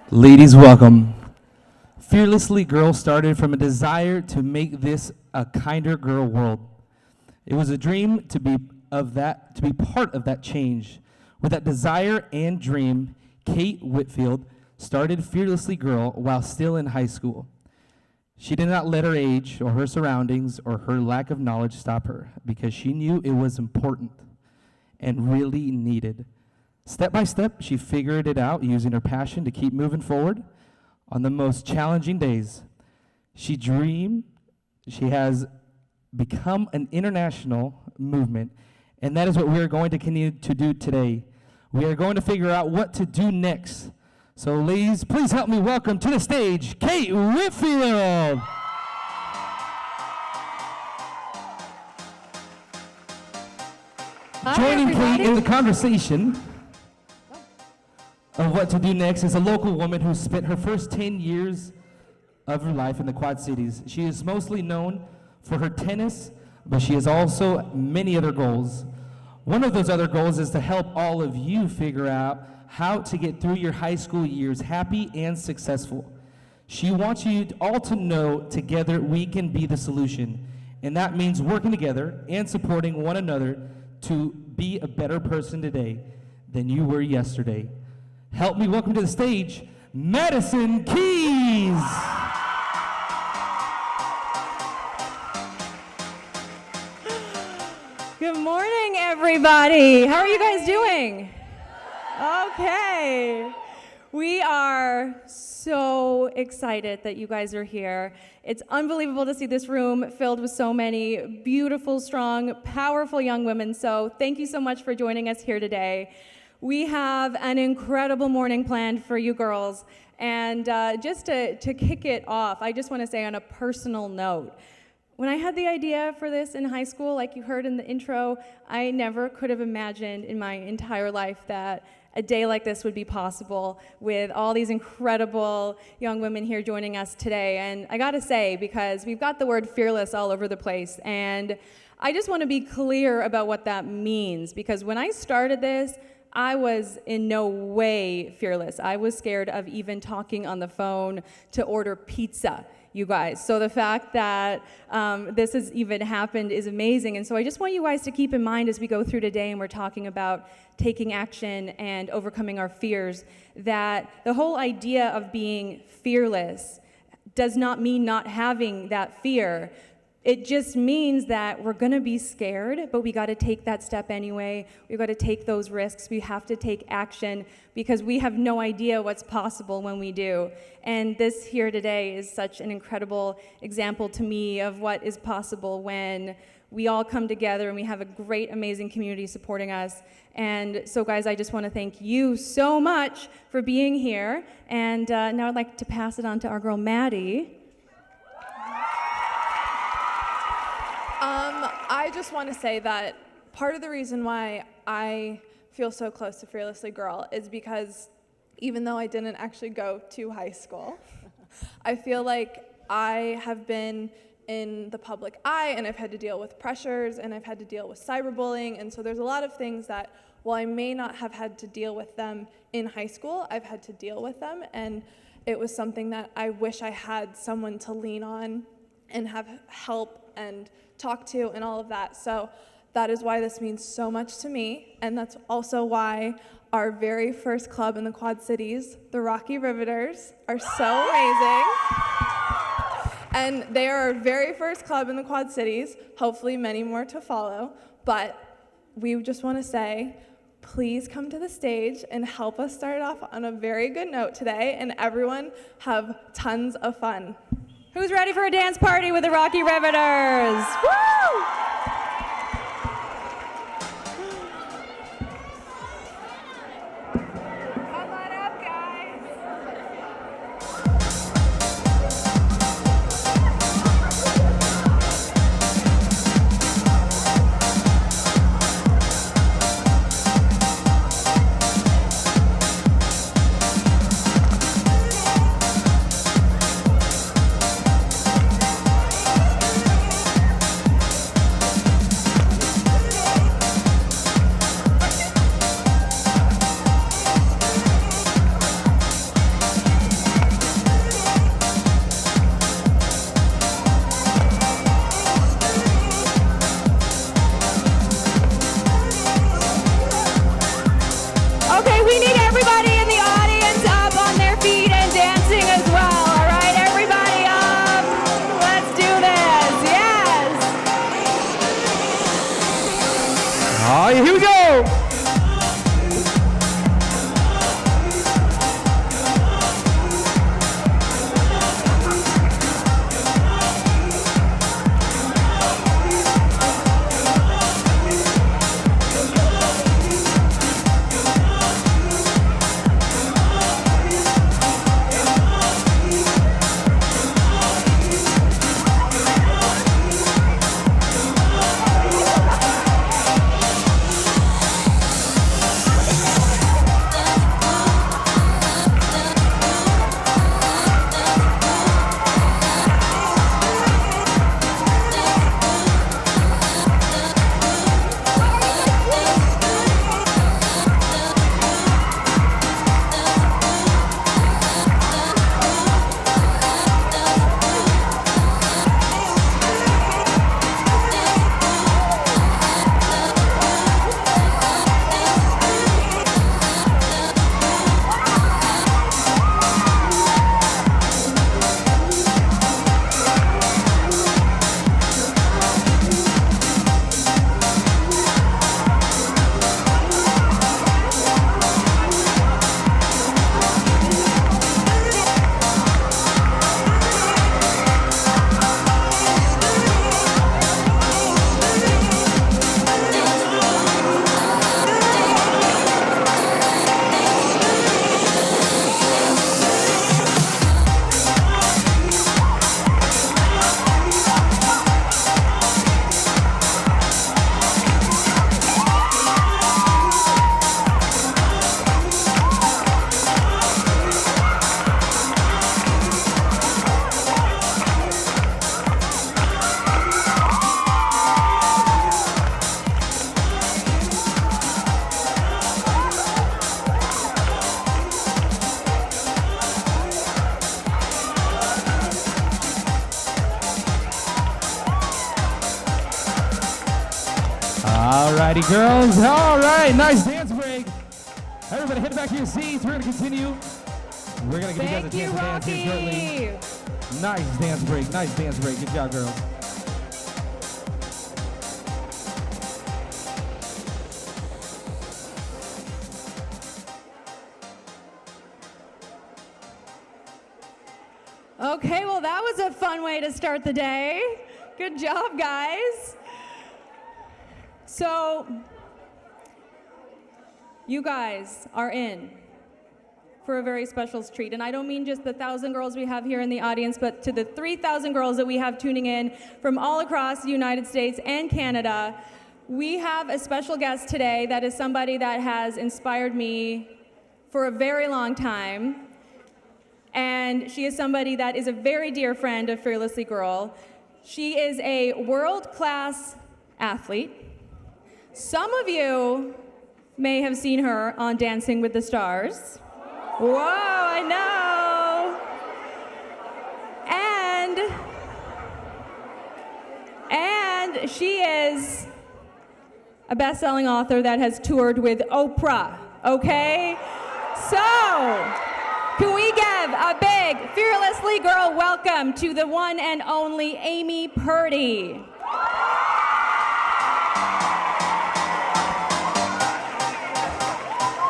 Ladies, welcome. Fearlessly Girl started from a desire to make this a kinder girl world. It was a dream to be part of that change. With that desire and dream, Kate Whitfield started Fearlessly Girl while still in high school. She did not let her age or her surroundings or her lack of knowledge stop her because she knew it was important and really needed. Step by step, she figured it out using her passion to keep moving forward. On the most challenging days, she has become an international movement, and that is what we are going to continue to do today. We are going to figure out what to do next. So ladies, please help me welcome to the stage, Kate Whitfield. Joining everybody. Kate in the conversation of what to do next is a local woman who spent her first 10 years of her life in the Quad Cities. She is mostly known for her tennis, but she has also many other goals. One of those other goals is to help all of you figure out how to get through your high school years happy and successful. She wants you all to know together we can be the solution. And that means working together and supporting one another to be a better person today than you were yesterday. Help me welcome to the stage, Madison Keys. Good morning, everybody. How are you guys doing? Okay. We are so excited that you guys are here. It's unbelievable to see this room filled with so many beautiful, strong, powerful young women. So thank you so much for joining us here today. We have an incredible morning planned for you girls. And just to kick it off, I just want to say on a personal note, when I had the idea for this in high school, like you heard in the intro, I never could have imagined in my entire life that a day like this would be possible with all these incredible young women here joining us today. And I gotta say, because we've got the word fearless all over the place, and I just want to be clear about what that means, because when I started this, I was in no way fearless. I was scared of even talking on the phone to order pizza, you guys. So the fact that this has even happened is amazing. And so I just want you guys to keep in mind as we go through today and we're talking about taking action and overcoming our fears, that the whole idea of being fearless does not mean not having that fear. It just means that we're gonna be scared, but we gotta take that step anyway. We gotta take those risks. We have to take action because we have no idea what's possible when we do. And this here today is such an incredible example to me of what is possible when we all come together and we have a great, amazing community supporting us. And so guys, I just wanna thank you so much for being here. And now I'd like to pass it on to our girl, Maddie. I just want to say that part of the reason why I feel so close to Fearlessly Girl is because even though I didn't actually go to high school, I feel like I have been in the public eye and I've had to deal with pressures and I've had to deal with cyberbullying, and so there's a lot of things that while I may not have had to deal with them in high school, I've had to deal with them, and it was something that I wish I had someone to lean on and have help and talk to and all of that. So that is why this means so much to me, and that's also why our very first club in the Quad Cities, the Rocky Riveters, are so amazing. And they are our very first club in the Quad Cities, hopefully many more to follow, but we just want to say, please come to the stage and help us start off on a very good note today, and everyone have tons of fun. Who's ready for a dance party with the Rocky Riveters? Woo! Come on up, guys. righty, girls. All right, nice dance break. Everybody head back to your seats. We're going to continue. We're going to give you guys a chance to dance here shortly. Nice dance break, nice dance break. Good job, girls. Okay, well, that was a fun way to start the day. Good job, guys. So, you guys are in for a very special treat. And I don't mean just the 1,000 girls we have here in the audience, but to the 3,000 girls that we have tuning in from all across the United States and Canada. We have a special guest today that is somebody that has inspired me for a very long time. And she is somebody that is a very dear friend of Fearlessly Girl. She is a world-class athlete. Some of you may have seen her on Dancing with the Stars. Whoa, I know. And she is a best-selling author that has toured with Oprah, okay? So, can we give a big Fearlessly Girl welcome to the one and only Amy Purdy.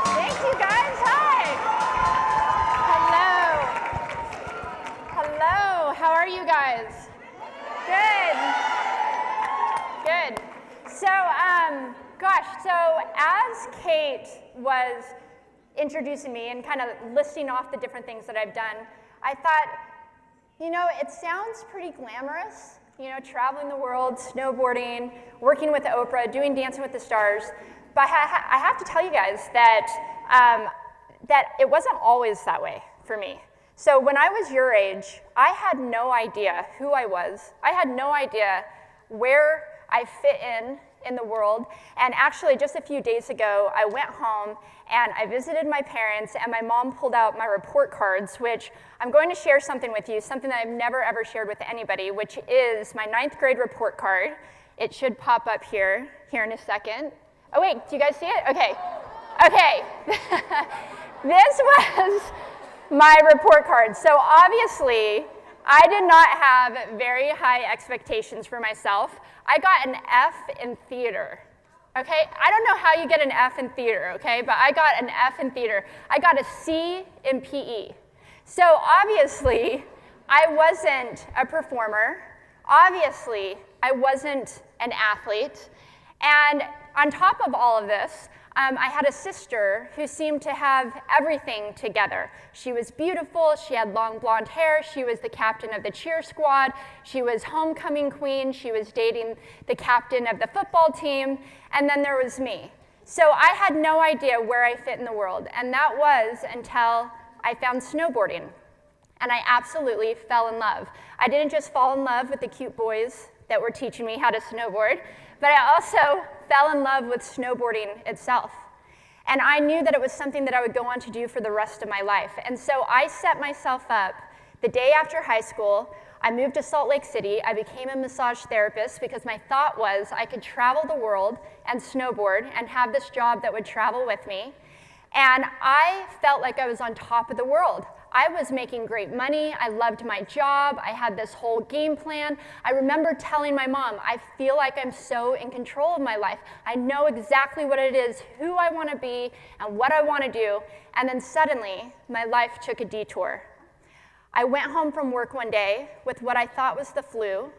Thank you guys, hi. Hello, how are you guys? Good. So, so as Kate was introducing me and kind of listing off the different things that I've done, I thought, it sounds pretty glamorous, traveling the world, snowboarding, working with Oprah, doing Dancing with the Stars. But I have to tell you guys that, that it wasn't always that way for me. So when I was your age, I had no idea who I was. I had no idea where I fit in the world. And actually, just a few days ago, I went home and I visited my parents, and my mom pulled out my report cards, which I'm going to share something with you, something that I've never ever shared with anybody, which is my 9th grade report card. It should pop up here in a second. Oh wait, do you guys see it? Okay. This was my report card. So obviously, I did not have very high expectations for myself. I got an F in theater, okay? I don't know how you get an F in theater, okay? But I got an F in theater. I got a C in PE. So obviously, I wasn't a performer. Obviously, I wasn't an athlete. And on top of all of this, I had a sister who seemed to have everything together. She was beautiful, she had long blonde hair, she was the captain of the cheer squad, she was homecoming queen, she was dating the captain of the football team, and then there was me. So I had no idea where I fit in the world, and that was until I found snowboarding. And I absolutely fell in love. I didn't just fall in love with the cute boys that were teaching me how to snowboard, but I also fell in love with snowboarding itself. And I knew that it was something that I would go on to do for the rest of my life. And so I set myself up the day after high school. I moved to Salt Lake City. I became a massage therapist because my thought was I could travel the world and snowboard and have this job that would travel with me. And I felt like I was on top of the world. I was making great money. I loved my job. I had this whole game plan. I remember telling my mom, I feel like I'm so in control of my life. I know exactly what it is, who I want to be, and what I want to do. And then suddenly, my life took a detour. I went home from work one day with what I thought was the flu,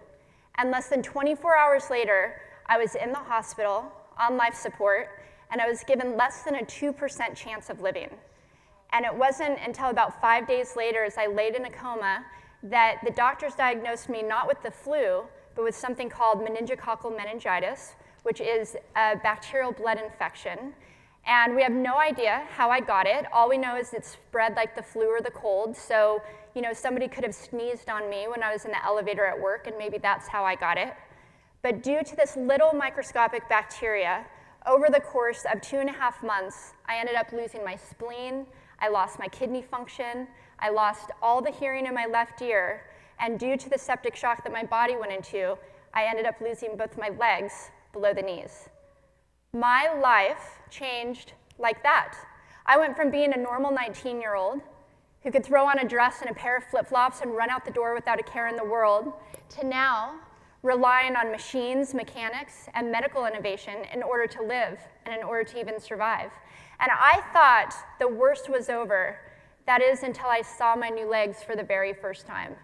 and less than 24 hours later, I was in the hospital on life support, and I was given less than a 2% chance of living. And it wasn't until about 5 days later, as I laid in a coma, that the doctors diagnosed me not with the flu, but with something called meningococcal meningitis, which is a bacterial blood infection. And we have no idea how I got it. All we know is it spread like the flu or the cold. So, somebody could have sneezed on me when I was in the elevator at work, and maybe that's how I got it. But due to this little microscopic bacteria, over the course of 2.5 months, I ended up losing my spleen, I lost my kidney function, I lost all the hearing in my left ear, and due to the septic shock that my body went into, I ended up losing both my legs below the knees. My life changed like that. I went from being a normal 19-year-old who could throw on a dress and a pair of flip-flops and run out the door without a care in the world, to now relying on machines, mechanics, and medical innovation in order to live and in order to even survive. And I thought the worst was over. That is, until I saw my new legs for the very first time.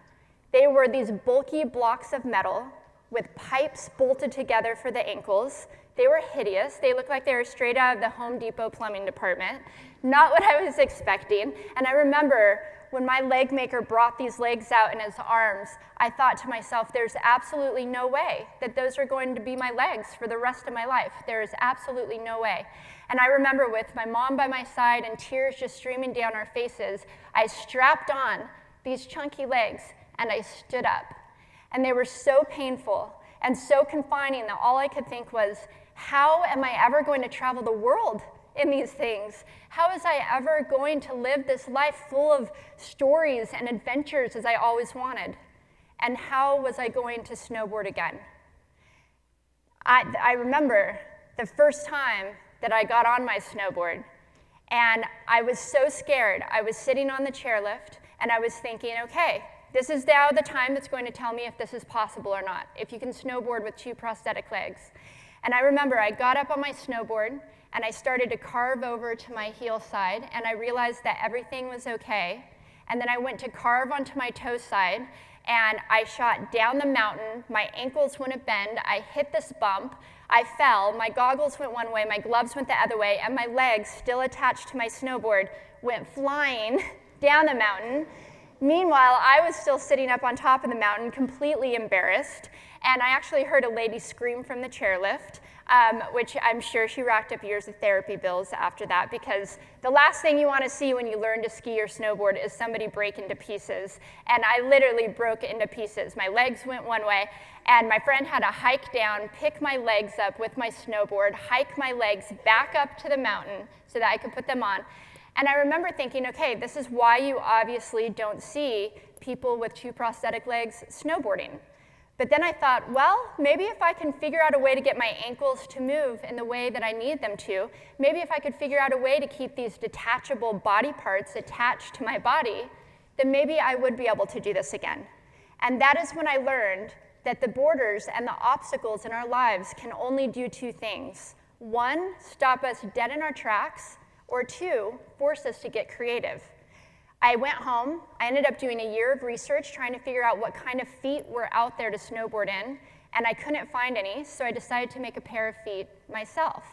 They were these bulky blocks of metal with pipes bolted together for the ankles. They were hideous. They looked like they were straight out of the Home Depot plumbing department. Not what I was expecting. And I remember when my leg maker brought these legs out in his arms, I thought to myself, there's absolutely no way that those are going to be my legs for the rest of my life. There is absolutely no way. And I remember with my mom by my side and tears just streaming down our faces, I strapped on these chunky legs and I stood up. And they were so painful and so confining that all I could think was, how am I ever going to travel the world in these things? How was I ever going to live this life full of stories and adventures as I always wanted? And how was I going to snowboard again? I remember the first time that I got on my snowboard, and I was so scared. I was sitting on the chairlift, and I was thinking, okay, this is now the time that's going to tell me if this is possible or not, if you can snowboard with 2 prosthetic legs. And I remember I got up on my snowboard, and I started to carve over to my heel side, and I realized that everything was okay. And then I went to carve onto my toe side, and I shot down the mountain. My ankles wouldn't bend. I hit this bump. I fell. My goggles went one way, my gloves went the other way, and my legs, still attached to my snowboard, went flying down the mountain. Meanwhile, I was still sitting up on top of the mountain, completely embarrassed, and I actually heard a lady scream from the chairlift, which I'm sure she racked up years of therapy bills after that, because the last thing you want to see when you learn to ski or snowboard is somebody break into pieces. And I literally broke into pieces. My legs went one way, and my friend had to hike down, pick my legs up with my snowboard, hike my legs back up to the mountain so that I could put them on. And I remember thinking, okay, this is why you obviously don't see people with 2 prosthetic legs snowboarding. But then I thought, well, maybe if I can figure out a way to get my ankles to move in the way that I need them to, maybe if I could figure out a way to keep these detachable body parts attached to my body, then maybe I would be able to do this again. And that is when I learned that the borders and the obstacles in our lives can only do 2 things. 1, stop us dead in our tracks, or 2, force us to get creative. I went home. I ended up doing a year of research trying to figure out what kind of feet were out there to snowboard in, and I couldn't find any, so I decided to make a pair of feet myself.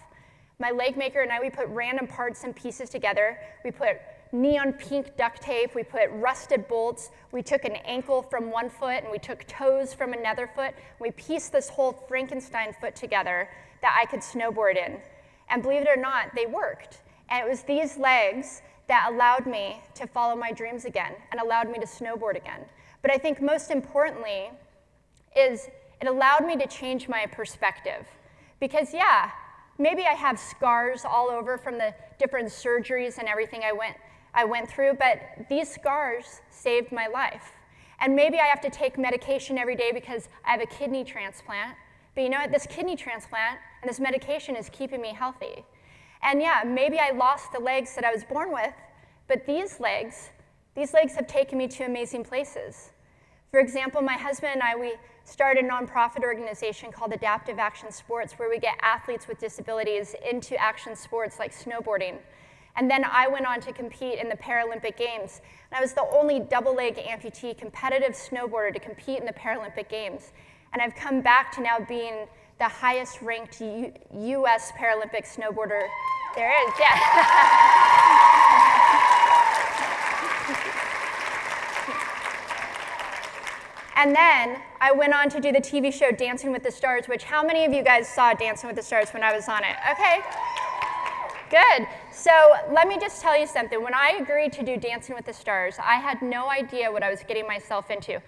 My leg maker and I, we put random parts and pieces together. We put neon pink duct tape. We put rusted bolts. We took an ankle from one foot, and we took toes from another foot. We pieced this whole Frankenstein foot together that I could snowboard in. And believe it or not, they worked. And it was these legs that allowed me to follow my dreams again and allowed me to snowboard again. But I think most importantly is it allowed me to change my perspective. Because yeah, maybe I have scars all over from the different surgeries and everything I went through, but these scars saved my life. And maybe I have to take medication every day because I have a kidney transplant, but you know what, this kidney transplant and this medication is keeping me healthy. And yeah, maybe I lost the legs that I was born with, but these legs have taken me to amazing places. For example, my husband and I, we started a nonprofit organization called Adaptive Action Sports, where we get athletes with disabilities into action sports like snowboarding. And then I went on to compete in the Paralympic Games. And I was the only double-leg amputee competitive snowboarder to compete in the Paralympic Games. And I've come back to now being the highest ranked US Paralympic snowboarder there is, yeah. And then I went on to do the TV show Dancing with the Stars, which how many of you guys saw Dancing with the Stars when I was on it? Okay, good. So let me just tell you something. When I agreed to do Dancing with the Stars, I had no idea what I was getting myself into.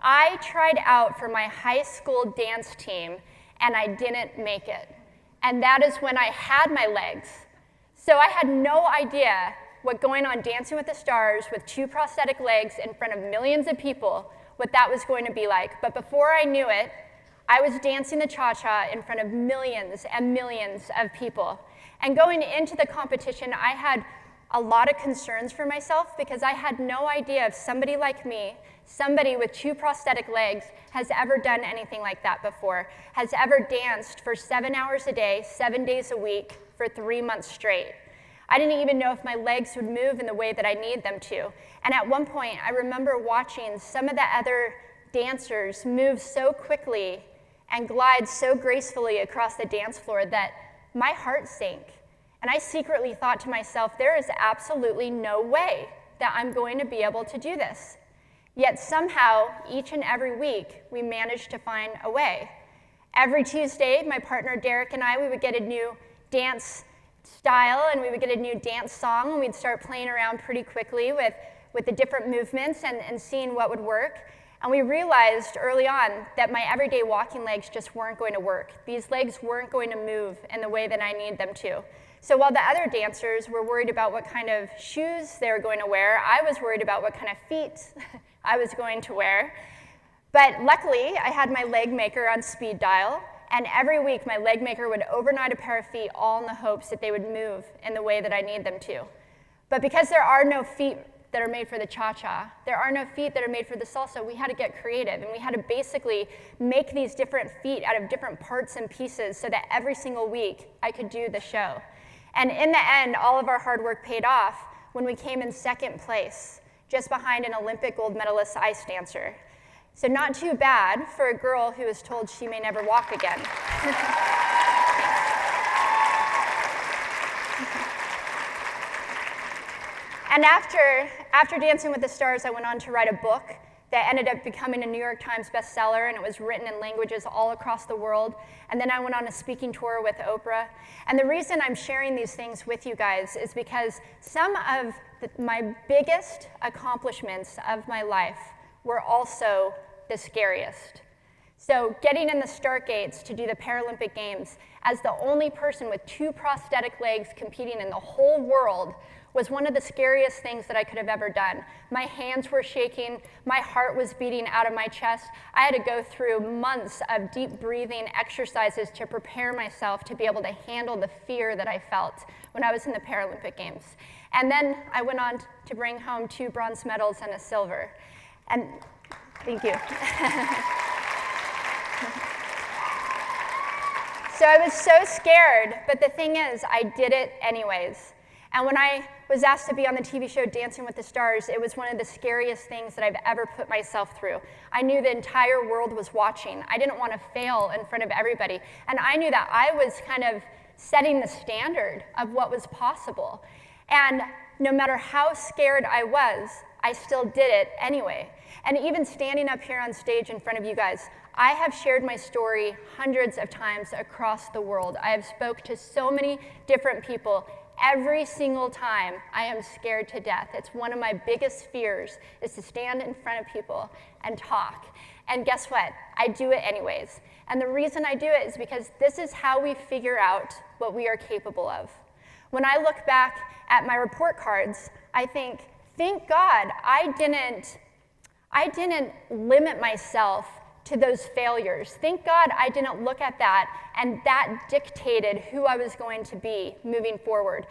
I tried out for my high school dance team, and I didn't make it. And that is when I had my legs. So I had no idea what going on Dancing with the Stars with 2 prosthetic legs in front of millions of people, what that was going to be like. But before I knew it, I was dancing the cha-cha in front of millions and millions of people. And going into the competition, I had a lot of concerns for myself because I had no idea if somebody like me, somebody with 2 prosthetic legs, has ever done anything like that before, has ever danced for 7 hours a day, 7 days a week, for 3 months straight. I didn't even know if my legs would move in the way that I need them to. And at one point, I remember watching some of the other dancers move so quickly and glide so gracefully across the dance floor that my heart sank. And I secretly thought to myself, there is absolutely no way that I'm going to be able to do this. Yet somehow, each and every week, we managed to find a way. Every Tuesday, my partner Derek and I, we would get a new dance style and we would get a new dance song, and we'd start playing around pretty quickly with the different movements and seeing what would work. And we realized early on that my everyday walking legs just weren't going to work. These legs weren't going to move in the way that I need them to. So while the other dancers were worried about what kind of shoes they were going to wear, I was worried about what kind of feet I was going to wear. But luckily, I had my leg maker on speed dial, and every week my leg maker would overnight a pair of feet, all in the hopes that they would move in the way that I need them to. But because there are no feet that are made for the cha-cha, there are no feet that are made for the salsa, we had to get creative, and we had to basically make these different feet out of different parts and pieces so that every single week I could do the show. And in the end, all of our hard work paid off when we came in second place, just behind an Olympic gold medalist ice dancer. So not too bad for a girl who was told she may never walk again. And after Dancing with the Stars, I went on to write a book that ended up becoming a New York Times bestseller, and it was written in languages all across the world. And then I went on a speaking tour with Oprah. And the reason I'm sharing these things with you guys is because some of my biggest accomplishments of my life were also the scariest. So getting in the start gates to do the Paralympic Games as the only person with 2 prosthetic legs competing in the whole world was one of the scariest things that I could have ever done. My hands were shaking, my heart was beating out of my chest. I had to go through months of deep breathing exercises to prepare myself to be able to handle the fear that I felt when I was in the Paralympic Games. And then I went on to bring home 2 bronze medals and a silver. And thank you. So I was so scared, but the thing is, I did it anyways. And when I was asked to be on the TV show Dancing with the Stars, it was one of the scariest things that I've ever put myself through. I knew the entire world was watching. I didn't want to fail in front of everybody. And I knew that I was kind of setting the standard of what was possible. And no matter how scared I was, I still did it anyway. And even standing up here on stage in front of you guys, I have shared my story hundreds of times across the world. I have spoke to so many different people. Every single time, I am scared to death. It's one of my biggest fears, is to stand in front of people and talk. And guess what? I do it anyways. And the reason I do it is because this is how we figure out what we are capable of. When I look back at my report cards, I think, thank God I didn't limit myself to those failures. Thank God I didn't look at that, and that dictated who I was going to be moving forward.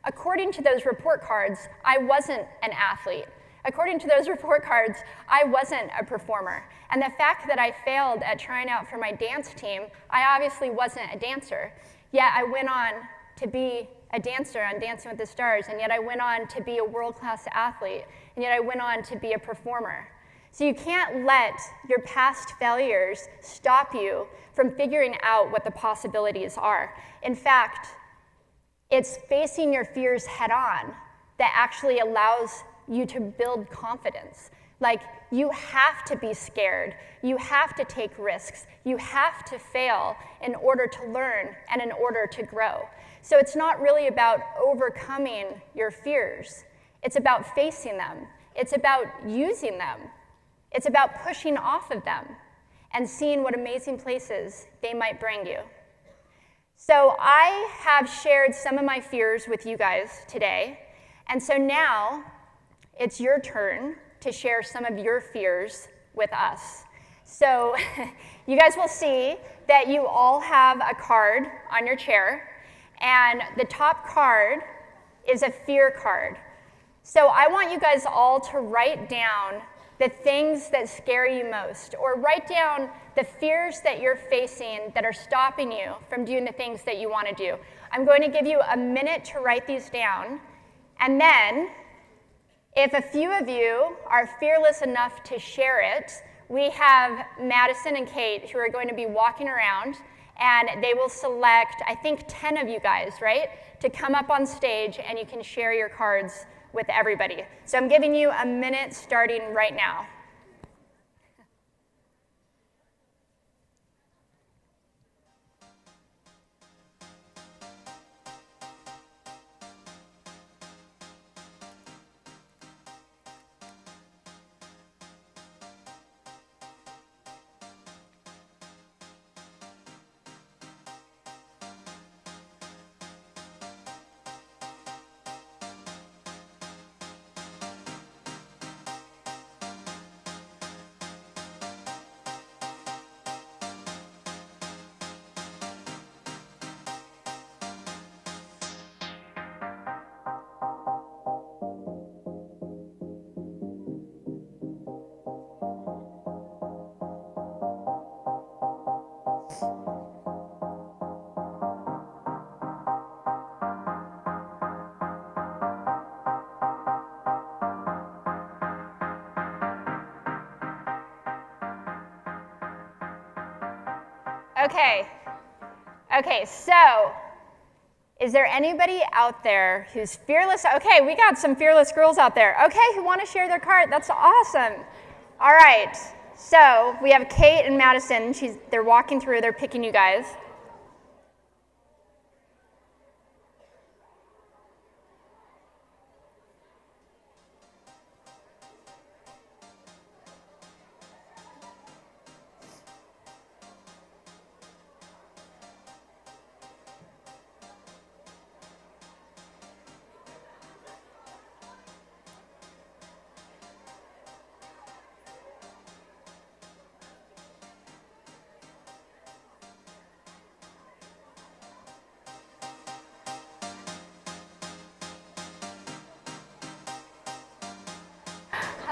According to those report cards, I wasn't an athlete. According to those report cards, I wasn't a performer. And the fact that I failed at trying out for my dance team, I obviously wasn't a dancer. Yet I went on to be a dancer on Dancing with the Stars, and yet I went on to be a world-class athlete, and yet I went on to be a performer. So you can't let your past failures stop you from figuring out what the possibilities are. In fact, it's facing your fears head on that actually allows you to build confidence. Like, you have to be scared. You have to take risks. You have to fail in order to learn and in order to grow. So it's not really about overcoming your fears. It's about facing them. It's about using them. It's about pushing off of them and seeing what amazing places they might bring you. So I have shared some of my fears with you guys today, and so now it's your turn to share some of your fears with us. So you guys will see that you all have a card on your chair, and the top card is a fear card. So I want you guys all to write down the things that scare you most, or write down the fears that you're facing that are stopping you from doing the things that you want to do. I'm going to give you a minute to write these down, and then if a few of you are fearless enough to share it, we have Madison and Kate who are going to be walking around, and they will select, I think, 10 of you guys, right, to come up on stage, and you can share your cards with everybody. So I'm giving you a minute starting right now. Okay, so is there anybody out there who's fearless? Okay, we got some fearless girls out there. Okay, who want to share their card? That's awesome. All right, so we have Kate and Madison. They're walking through, they're picking you guys.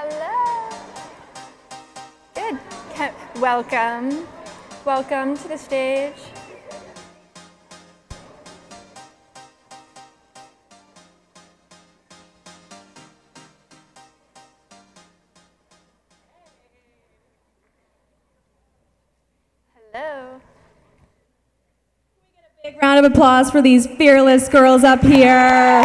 Hello. Good. Welcome. Welcome to the stage. Hello. Big round of applause for these fearless girls up here.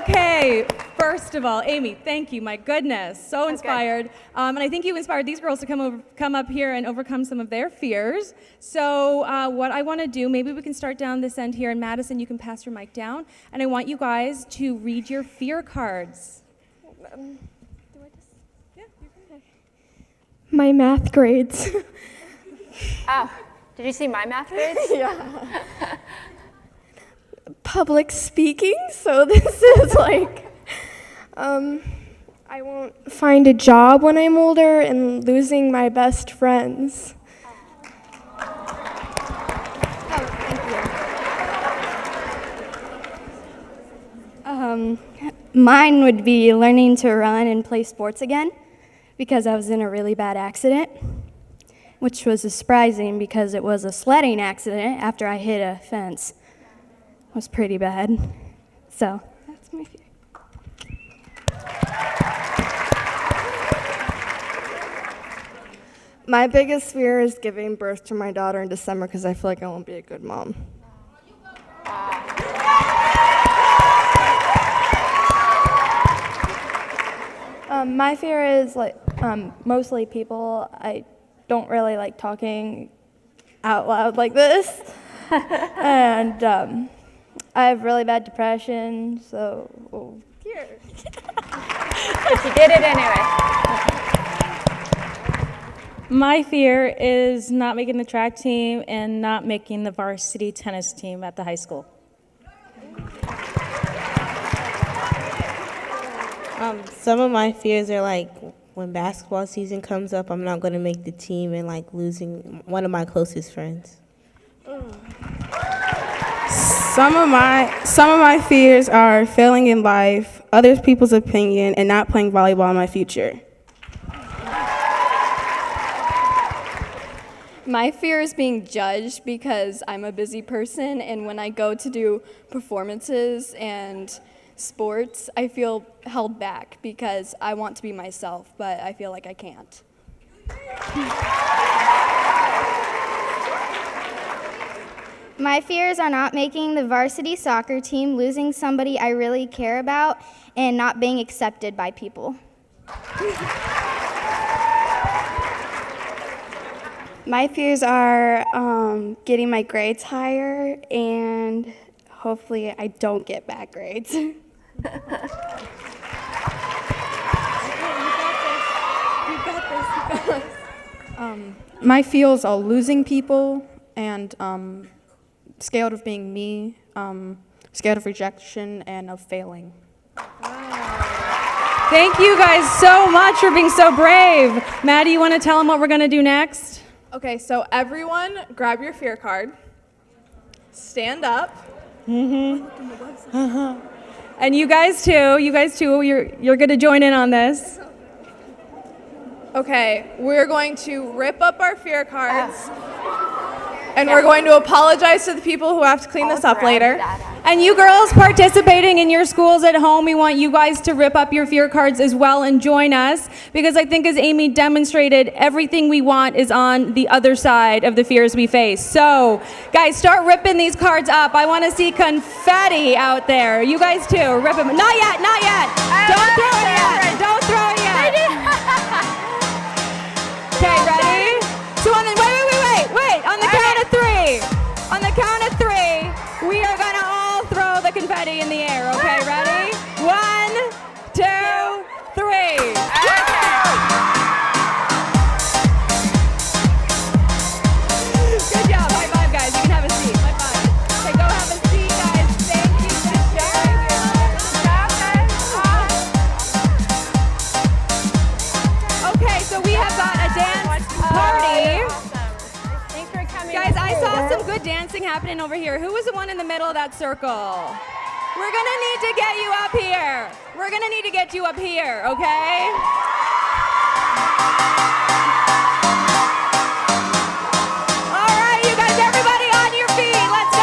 Okay, first of all, Amy, thank you. My goodness, so inspired. And I think you inspired these girls to come up here and overcome some of their fears. So what I want to do, maybe we can start down this end here. And Madison, you can pass your mic down. And I want you guys to read your fear cards. My math grades. Oh, did you see my math grades? Yeah. Public speaking, so this is like, I won't find a job when I'm older and losing my best friends. Mine would be learning to run and play sports again because I was in a really bad accident, which was surprising because it was a sledding accident after I hit a fence. It was pretty bad. So that's my fear. My biggest fear is giving birth to my daughter in December because I feel like I won't be a good mom. My fear is like mostly people. I don't really like talking out loud like this. And I have really bad depression, so here. But you did it anyway. My fear is not making the track team and not making the varsity tennis team at the high school. Some of my fears are like when basketball season comes up, I'm not going to make the team and like losing one of my closest friends. Some of my fears are failing in life, other people's opinion, and not playing volleyball in my future. My fear is being judged because I'm a busy person, and when I go to do performances and sports, I feel held back because I want to be myself, but I feel like I can't. My fears are not making the varsity soccer team, losing somebody I really care about, and not being accepted by people. My fears are getting my grades higher, and hopefully I don't get bad grades. My fears are losing people and scared of being me, scared of rejection and of failing. Thank you guys so much for being so brave. Maddie, you want to tell them what we're going to do next? Okay, so everyone grab your fear card, stand up. And you guys too, you're going to join in on this. Okay, we're going to rip up our fear cards. And we're going to apologize to the people who have to clean this up later. And you girls participating in your schools at home, we want you guys to rip up your fear cards as well and join us, because I think as Amy demonstrated, everything we want is on the other side of the fears we face. So, guys, start ripping these cards up. I want to see confetti out there. You guys too, rip them. Not yet, not yet. Don't throw it yet. Don't throw it yet. Okay, ready? So on the, wait, on the count of three. On the count of three, we are gonna all throw the confetti in the air, okay, ready? 1, 2, 3. Good job, high five guys, you can have a seat, high five. Okay, go have a seat guys, thank you for sharing. Okay, so we have got a dance party. Guys, I saw some good dancing happening over here. Who was the one in the middle of that circle? We're gonna need to get you up here. We're gonna need to get you up here, okay? All right, you guys, everybody on your feet, let's go.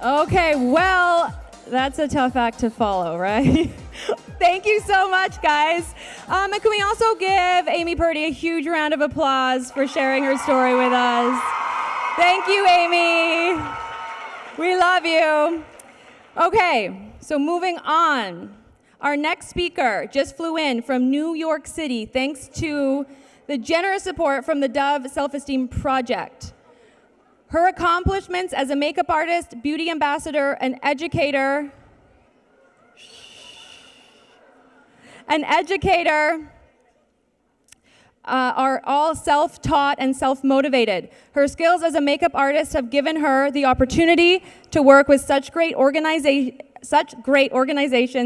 Okay, well, that's a tough act to follow, right? Thank you so much, guys. And can we also give Amy Purdy a huge round of applause for sharing her story with us? Thank you, Amy. We love you. Okay, so moving on. Our next speaker just flew in from New York City thanks to the generous support from the Dove Self-Esteem Project. Her accomplishments as a makeup artist, beauty ambassador, and educator, are all self-taught and self-motivated. Her skills as a makeup artist have given her the opportunity to work with such great organizations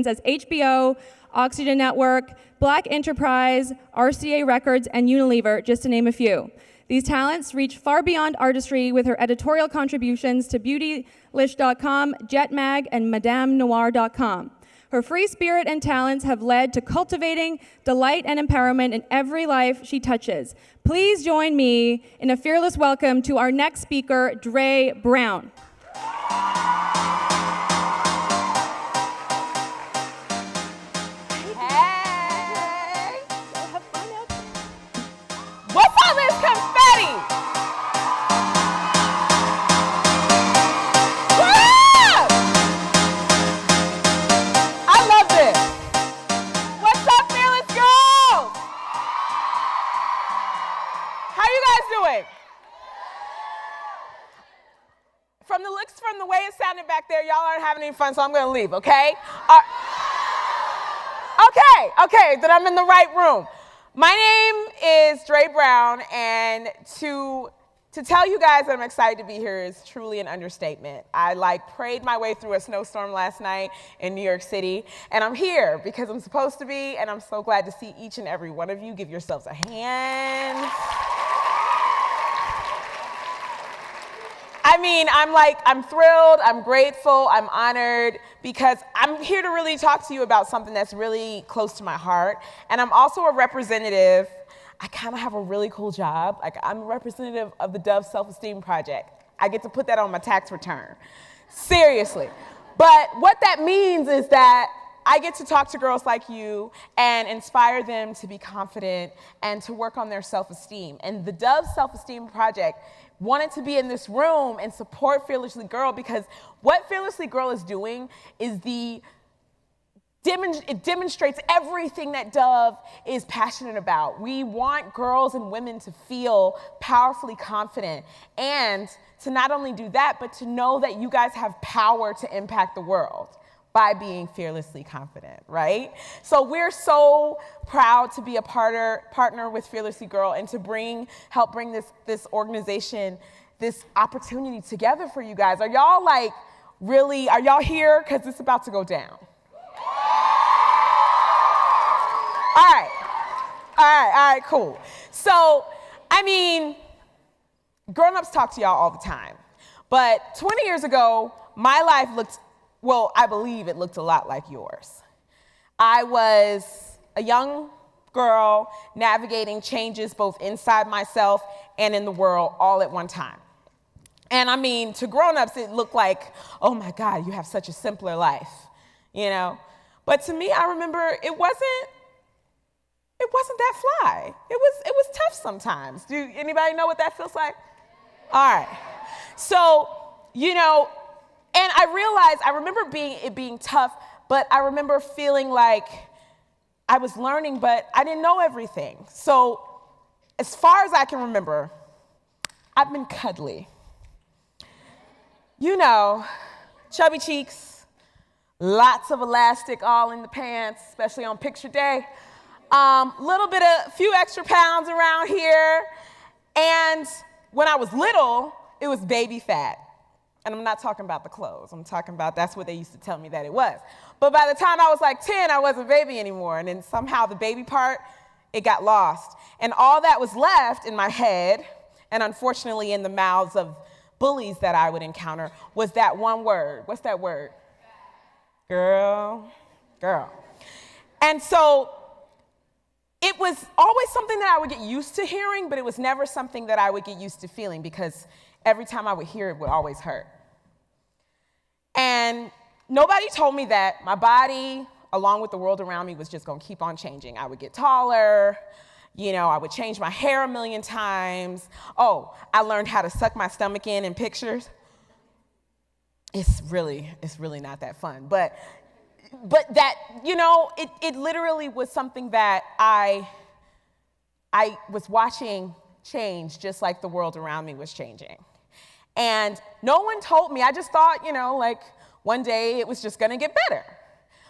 as HBO, Oxygen Network, Black Enterprise, RCA Records, and Unilever, just to name a few. These talents reach far beyond artistry with her editorial contributions to Beautylish.com, JetMag, and MadameNoir.com. Her free spirit and talents have led to cultivating delight and empowerment in every life she touches. Please join me in a fearless welcome to our next speaker, Dre Brown. What's all this confetti? What? I love this. What's up, Fearless Girls? How you guys doing? From the way it sounded back there, y'all aren't having any fun, so I'm gonna leave, okay? Okay, then I'm in the right room. My name is Dre Brown, and to tell you guys that I'm excited to be here is truly an understatement. I prayed my way through a snowstorm last night in New York City, and I'm here because I'm supposed to be, and I'm so glad to see each and every one of you. Give yourselves a hand. I mean, I'm thrilled, I'm grateful, I'm honored, because I'm here to really talk to you about something that's really close to my heart. And I'm also a representative. I kind of have a really cool job. I'm a representative of the Dove Self-Esteem Project. I get to put that on my tax return. Seriously. But what that means is that I get to talk to girls like you and inspire them to be confident and to work on their self-esteem. And the Dove Self-Esteem Project wanted to be in this room and support Fearlessly Girl, because what Fearlessly Girl is doing is it demonstrates everything that Dove is passionate about. We want girls and women to feel powerfully confident, and to not only do that, but to know that you guys have power to impact the world by being fearlessly confident, right? So we're so proud to be a partner with Fearlessly Girl and to help bring this organization, this opportunity together for you guys. Are y'all are y'all here? Because it's about to go down. All right, cool. So, I mean, grown-ups talk to y'all all the time. But 20 years ago, my life I believe it looked a lot like yours. I was a young girl navigating changes both inside myself and in the world all at one time. And I mean, to grown-ups, it looked like, oh my God, you have such a simpler life, you know? But to me, I remember it wasn't that fly. It was tough sometimes. Do anybody know what that feels like? All right. So, you know, and I remember it being tough, but I remember feeling like I was learning, but I didn't know everything. So as far as I can remember, I've been cuddly. You know, chubby cheeks, lots of elastic all in the pants, especially on picture day. Few extra pounds around here. And when I was little, it was baby fat. And I'm not talking about the clothes. I'm talking about that's what they used to tell me that it was. But by the time I was like 10, I wasn't a baby anymore. And then somehow the baby part, it got lost. And all that was left in my head, and unfortunately in the mouths of bullies that I would encounter, was that one word. What's that word? Girl. And so it was always something that I would get used to hearing, but it was never something that I would get used to feeling, because every time I would hear it would always hurt. And nobody told me that my body, along with the world around me, was just gonna keep on changing. I would get taller, you know, I would change my hair a million times. Oh, I learned how to suck my stomach in pictures. It's really not that fun. But that, you know, it literally was something that I was watching change just like the world around me was changing. And no one told me. I just thought, you know, like one day it was just gonna get better.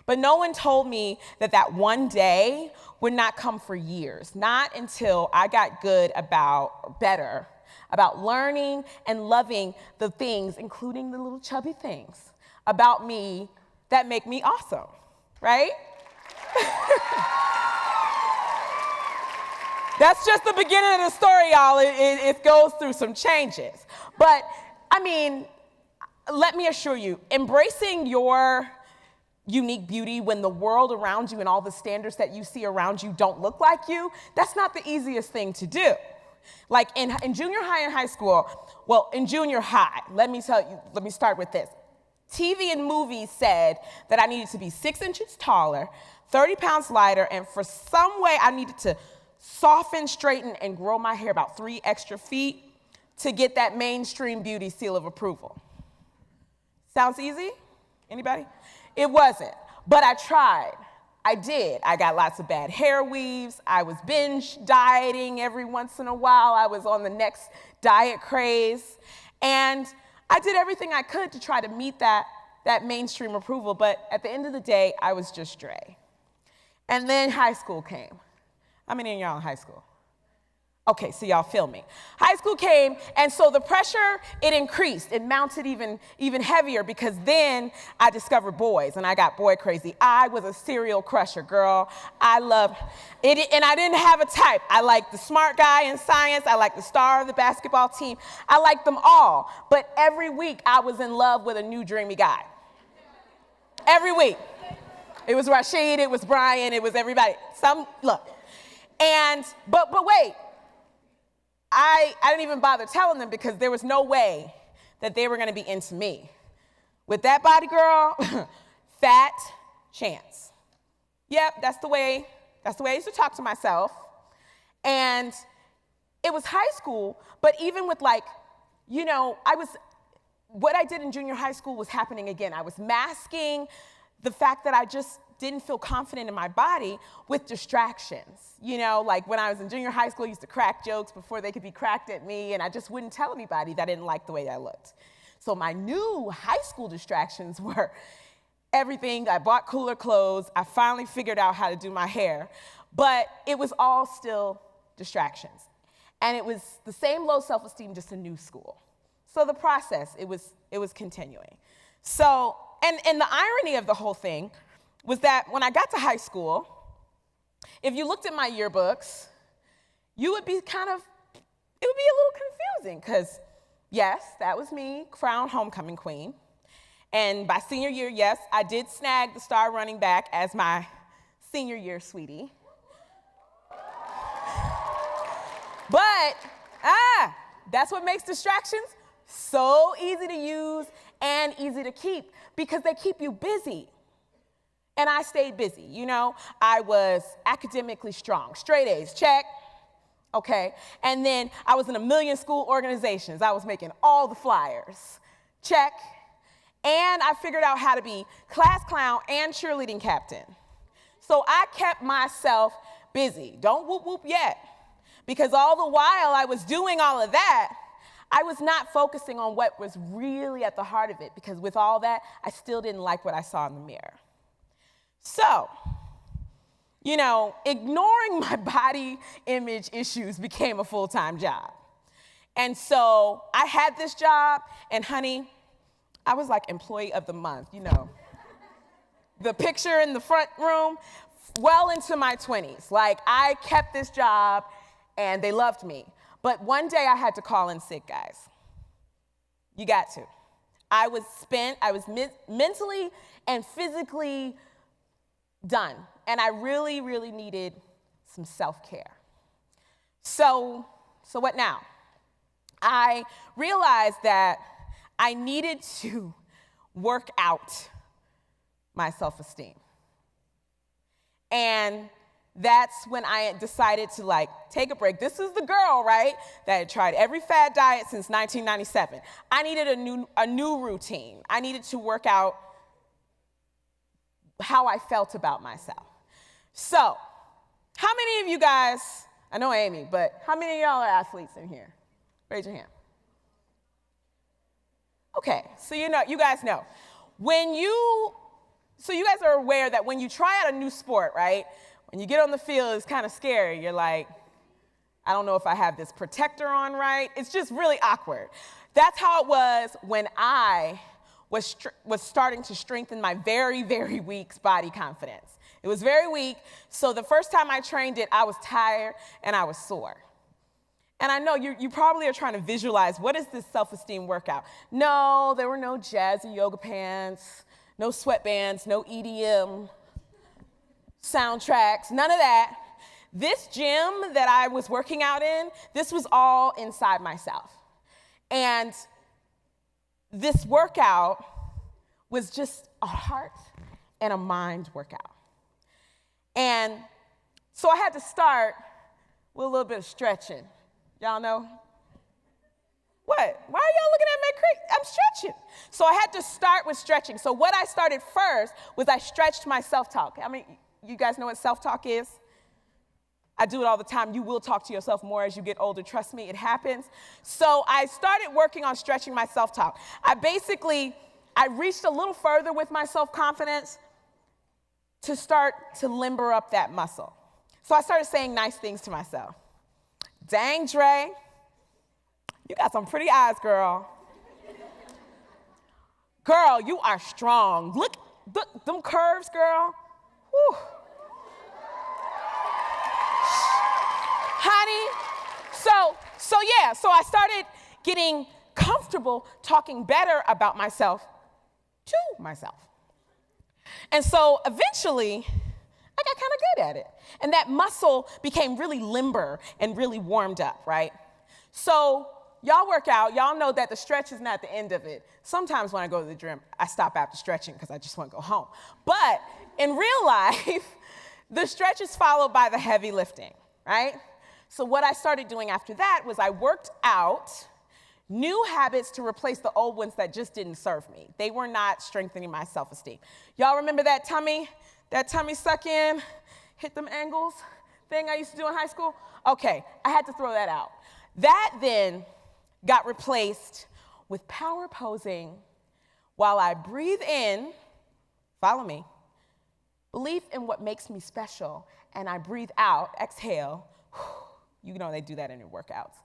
But no one told me that that one day would not come for years, not until I got good about, better, about learning and loving the things, including the little chubby things about me that make me awesome, right? That's just the beginning of the story, y'all. It goes through some changes. But, I mean, let me assure you, embracing your unique beauty when the world around you and all the standards that you see around you don't look like you, that's not the easiest thing to do. Like in junior high and high school, well, in junior high, let me start with this. TV and movies said that I needed to be 6 inches taller, 30 pounds lighter, and for some way I needed to soften, straighten, and grow my hair about 3 extra feet to get that mainstream beauty seal of approval. Sounds easy? Anybody? It wasn't, but I tried. I did. I got lots of bad hair weaves. I was binge dieting every once in a while. I was on the next diet craze. And I did everything I could to try to meet that mainstream approval, but at the end of the day, I was just Dre. And then high school came. How many of y'all in high school? Okay, so y'all feel me. High school came, and so the pressure, it increased. It mounted even heavier because then I discovered boys, and I got boy crazy. I was a serial crusher, girl. I loved it, and I didn't have a type. I liked the smart guy in science. I liked the star of the basketball team. I liked them all, but every week I was in love with a new dreamy guy. Every week. It was Rashid, it was Brian, it was everybody. Look. But wait. I didn't even bother telling them because there was no way that they were going to be into me. With that body, girl, fat chance. Yep, that's the way I used to talk to myself. And it was high school, but even with what I did in junior high school was happening again. I was masking the fact that I just didn't feel confident in my body with distractions. You know, like when I was in junior high school, I used to crack jokes before they could be cracked at me, and I just wouldn't tell anybody that I didn't like the way I looked. So my new high school distractions were everything. I bought cooler clothes. I finally figured out how to do my hair, but it was all still distractions. And it was the same low self-esteem, just a new school. So the process, it was continuing. So, and the irony of the whole thing was that when I got to high school, if you looked at my yearbooks, it would be a little confusing because, yes, that was me, crowned homecoming queen. And by senior year, yes, I did snag the star running back as my senior year sweetie. But, that's what makes distractions so easy to use and easy to keep because they keep you busy. And I stayed busy, you know. I was academically strong, straight A's, check, okay. And then I was in a million school organizations. I was making all the flyers, check. And I figured out how to be class clown and cheerleading captain. So I kept myself busy. Don't whoop whoop yet. Because all the while I was doing all of that, I was not focusing on what was really at the heart of it. Because with all that, I still didn't like what I saw in the mirror. So, you know, ignoring my body image issues became a full-time job. And so I had this job, and honey, I was like employee of the month, you know. The picture in the front room, well into my 20s. Like, I kept this job, and they loved me. But one day I had to call in sick, guys. You got to. I was spent, I was mentally and physically done. And I really, really needed some self-care. So what now? I realized that I needed to work out my self-esteem. And that's when I decided to take a break. This is the girl, right, that had tried every fad diet since 1997. I needed a new routine. I needed to work out how I felt about myself. So, how many of you guys, I know Amy, but how many of y'all are athletes in here? Raise your hand. Okay, so you guys know. So you guys are aware that when you try out a new sport, right? When you get on the field, it's kind of scary. You're like, I don't know if I have this protector on right. It's just really awkward. That's how it was when I was starting to strengthen my very, very weak body confidence. It was very weak, so the first time I trained it, I was tired and I was sore. And I know you probably are trying to visualize, what is this self-esteem workout? No, there were no jazzy yoga pants, no sweatbands, no EDM soundtracks, none of that. This gym that I was working out in, this was all inside myself. And this workout was just a heart and a mind workout. And so I had to start with a little bit of stretching. Y'all know? What? Why are y'all looking at me crazy? I'm stretching. So I had to start with stretching. So what I started first was I stretched my self-talk. I mean, you guys know what self-talk is? I do it all the time. You will talk to yourself more as you get older. Trust me, it happens. So I started working on stretching my self-talk. I reached a little further with my self-confidence to start to limber up that muscle. So I started saying nice things to myself. Dang, Dre, you got some pretty eyes, girl. Girl, you are strong. Look, them curves, girl. Whew. Honey, so I started getting comfortable talking better about myself to myself. And so eventually, I got kind of good at it. And that muscle became really limber and really warmed up, right? So y'all work out. Y'all know that the stretch is not the end of it. Sometimes when I go to the gym, I stop after stretching because I just want to go home. But in real life, the stretch is followed by the heavy lifting, right? So what I started doing after that was I worked out new habits to replace the old ones that just didn't serve me. They were not strengthening my self-esteem. Y'all remember that tummy suck in, hit them angles thing I used to do in high school? Okay, I had to throw that out. That then got replaced with power posing while I breathe in, follow me, belief in what makes me special, and I breathe out, exhale. You know they do that in your workouts.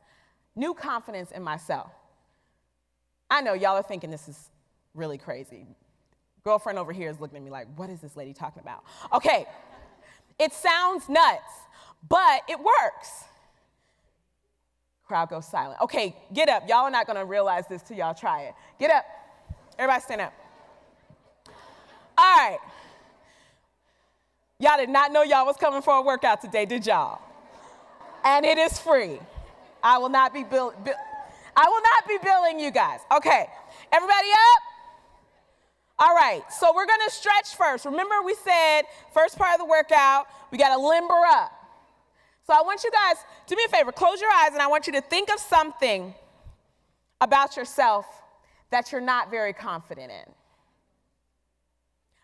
New confidence in myself. I know y'all are thinking this is really crazy. Girlfriend over here is looking at me like, what is this lady talking about? Okay, it sounds nuts, but it works. Crowd goes silent. Okay, get up. Y'all are not gonna realize this till y'all try it. Get up. Everybody stand up. All right. Y'all did not know y'all was coming for a workout today, did y'all? And it is free. I will not be billing you guys. Okay, everybody up? All right, so we're gonna stretch first. Remember we said, first part of the workout, we gotta limber up. So I want you guys, do me a favor, close your eyes and I want you to think of something about yourself that you're not very confident in.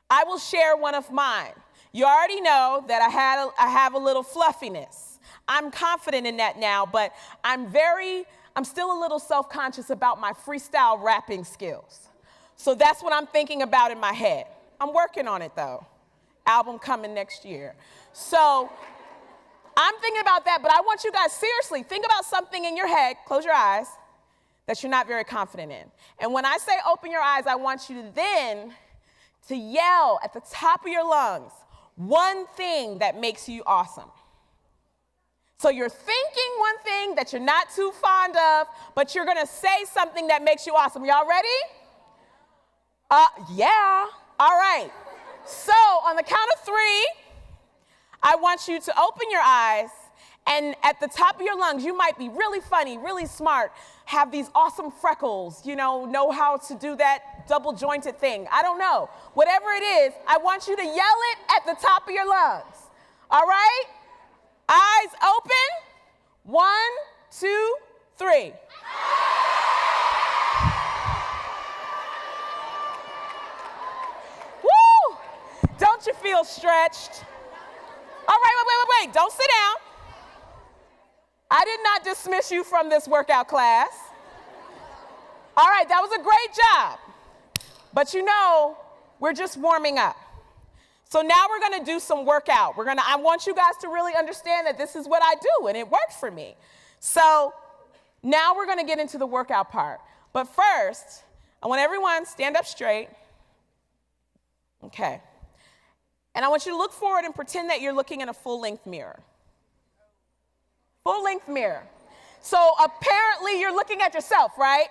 I will share one of mine. You already know that I have a little fluffiness. I'm confident in that now, but I'm still a little self-conscious about my freestyle rapping skills. So that's what I'm thinking about in my head. I'm working on it though. Album coming next year. So I'm thinking about that, but I want you guys, seriously, think about something in your head, close your eyes, that you're not very confident in. And when I say open your eyes, I want you to yell at the top of your lungs, one thing that makes you awesome. So you're thinking one thing that you're not too fond of, but you're gonna say something that makes you awesome. Y'all ready? Yeah. All right. So on the count of 3, I want you to open your eyes, and at the top of your lungs, you might be really funny, really smart, have these awesome freckles, know how to do that double jointed thing. I don't know. Whatever it is, I want you to yell it at the top of your lungs. All right? Eyes open. 1, 2, 3. Woo! Don't you feel stretched? All right, wait. Don't sit down. I did not dismiss you from this workout class. All right, right, that was a great job. But you know, we're just warming up. So now we're gonna do some workout. I want you guys to really understand that this is what I do and it works for me. So now we're gonna get into the workout part. But first, I want everyone stand up straight. Okay. And I want you to look forward and pretend that you're looking in a full-length mirror. Full-length mirror. So apparently you're looking at yourself, right?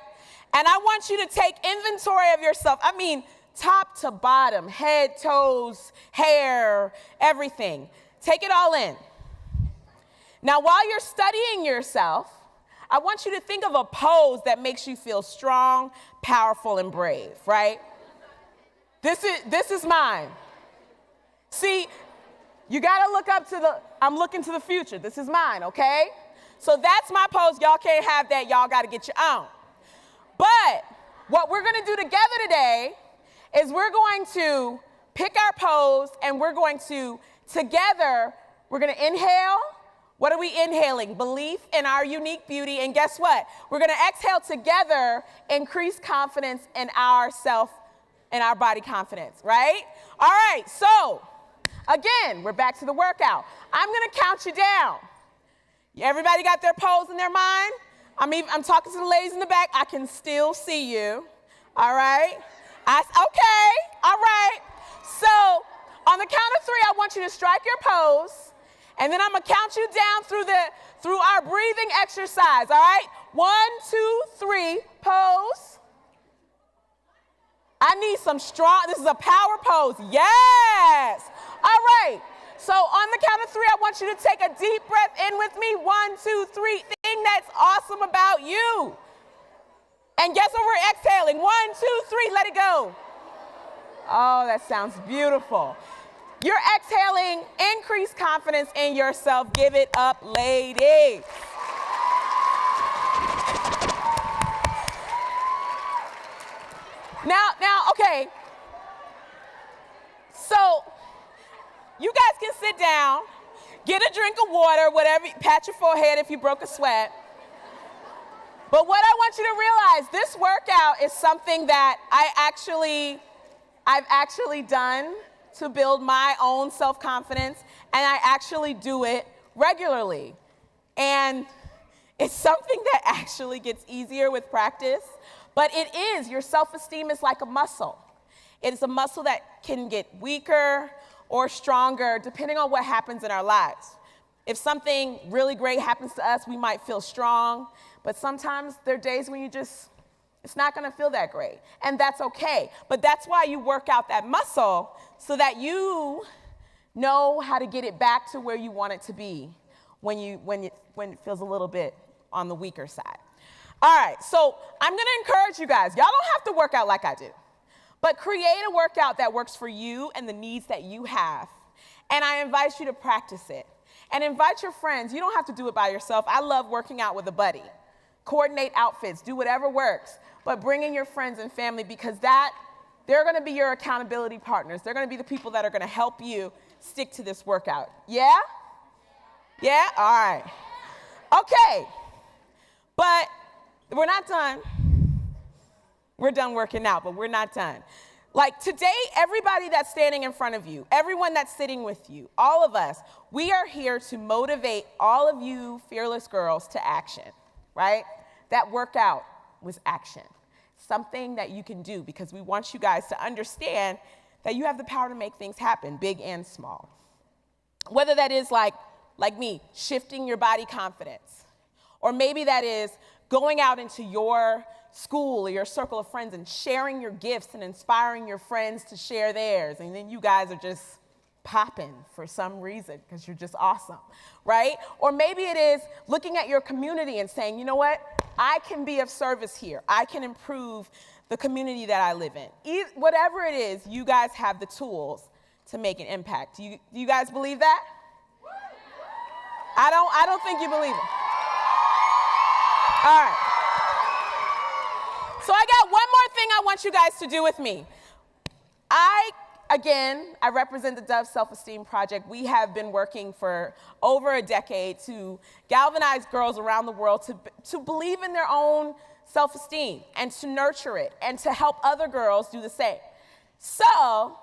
And I want you to take inventory of yourself. I mean, top to bottom, head, toes, hair, everything. Take it all in. Now, while you're studying yourself, I want you to think of a pose that makes you feel strong, powerful, and brave, right? This is mine. See, you gotta look up to I'm looking to the future. This is mine, okay? So that's my pose. Y'all can't have that. Y'all gotta get your own. But what we're gonna do together today is we're going to pick our pose and we're going to, together, we're gonna inhale. What are we inhaling? Belief in our unique beauty. And guess what? We're gonna exhale together, increase confidence in ourself and our body confidence, right? All right, so again, we're back to the workout. I'm gonna count you down. Everybody got their pose in their mind? I'm talking to the ladies in the back. I can still see you, all right? Okay, all right. So on the count of 3, I want you to strike your pose, and then I'm gonna count you down through our breathing exercise, all right? 1, 2, 3, pose. I need some strong, this is a power pose, yes. All right, so on the count of 3, I want you to take a deep breath in with me. 1, 2, 3, thing that's awesome about you. And guess what we're exhaling? 1, 2, 3, let it go. Oh, that sounds beautiful. You're exhaling, increase confidence in yourself. Give it up, ladies. Now, okay. So, you guys can sit down, get a drink of water, whatever, pat your forehead if you broke a sweat. But what I want you to realize, this workout is something that I've actually done to build my own self-confidence, and I actually do it regularly. And it's something that actually gets easier with practice, but it is, your self-esteem is like a muscle. It is a muscle that can get weaker or stronger depending on what happens in our lives. If something really great happens to us, we might feel strong, but sometimes there are days when it's not gonna feel that great, and that's okay. But that's why you work out that muscle so that you know how to get it back to where you want it to be when it feels a little bit on the weaker side. All right, so I'm gonna encourage you guys. Y'all don't have to work out like I do, but create a workout that works for you and the needs that you have. And I invite you to practice it. And invite your friends. You don't have to do it by yourself. I love working out with a buddy. Coordinate outfits, do whatever works, but bring in your friends and family because they're gonna be your accountability partners. They're gonna be the people that are gonna help you stick to this workout. Yeah? Yeah? All right. Okay, but we're not done. We're done working out, but we're not done. Like today, everybody that's standing in front of you, everyone that's sitting with you, all of us, we are here to motivate all of you fearless girls to action, right? That workout was action. Something that you can do because we want you guys to understand that you have the power to make things happen, big and small. Whether that is like me, shifting your body confidence, or maybe that is going out into your school or your circle of friends and sharing your gifts and inspiring your friends to share theirs. And then you guys are just popping for some reason because you're just awesome, right? Or maybe it is looking at your community and saying, you know what? I can be of service here. I can improve the community that I live in. Whatever it is, you guys have the tools to make an impact. Do you guys believe that? I don't think you believe it. All right. So I got one more thing I want you guys to do with me. I represent the Dove Self-Esteem Project. We have been working for over a decade to galvanize girls around the world to believe in their own self-esteem and to nurture it and to help other girls do the same. So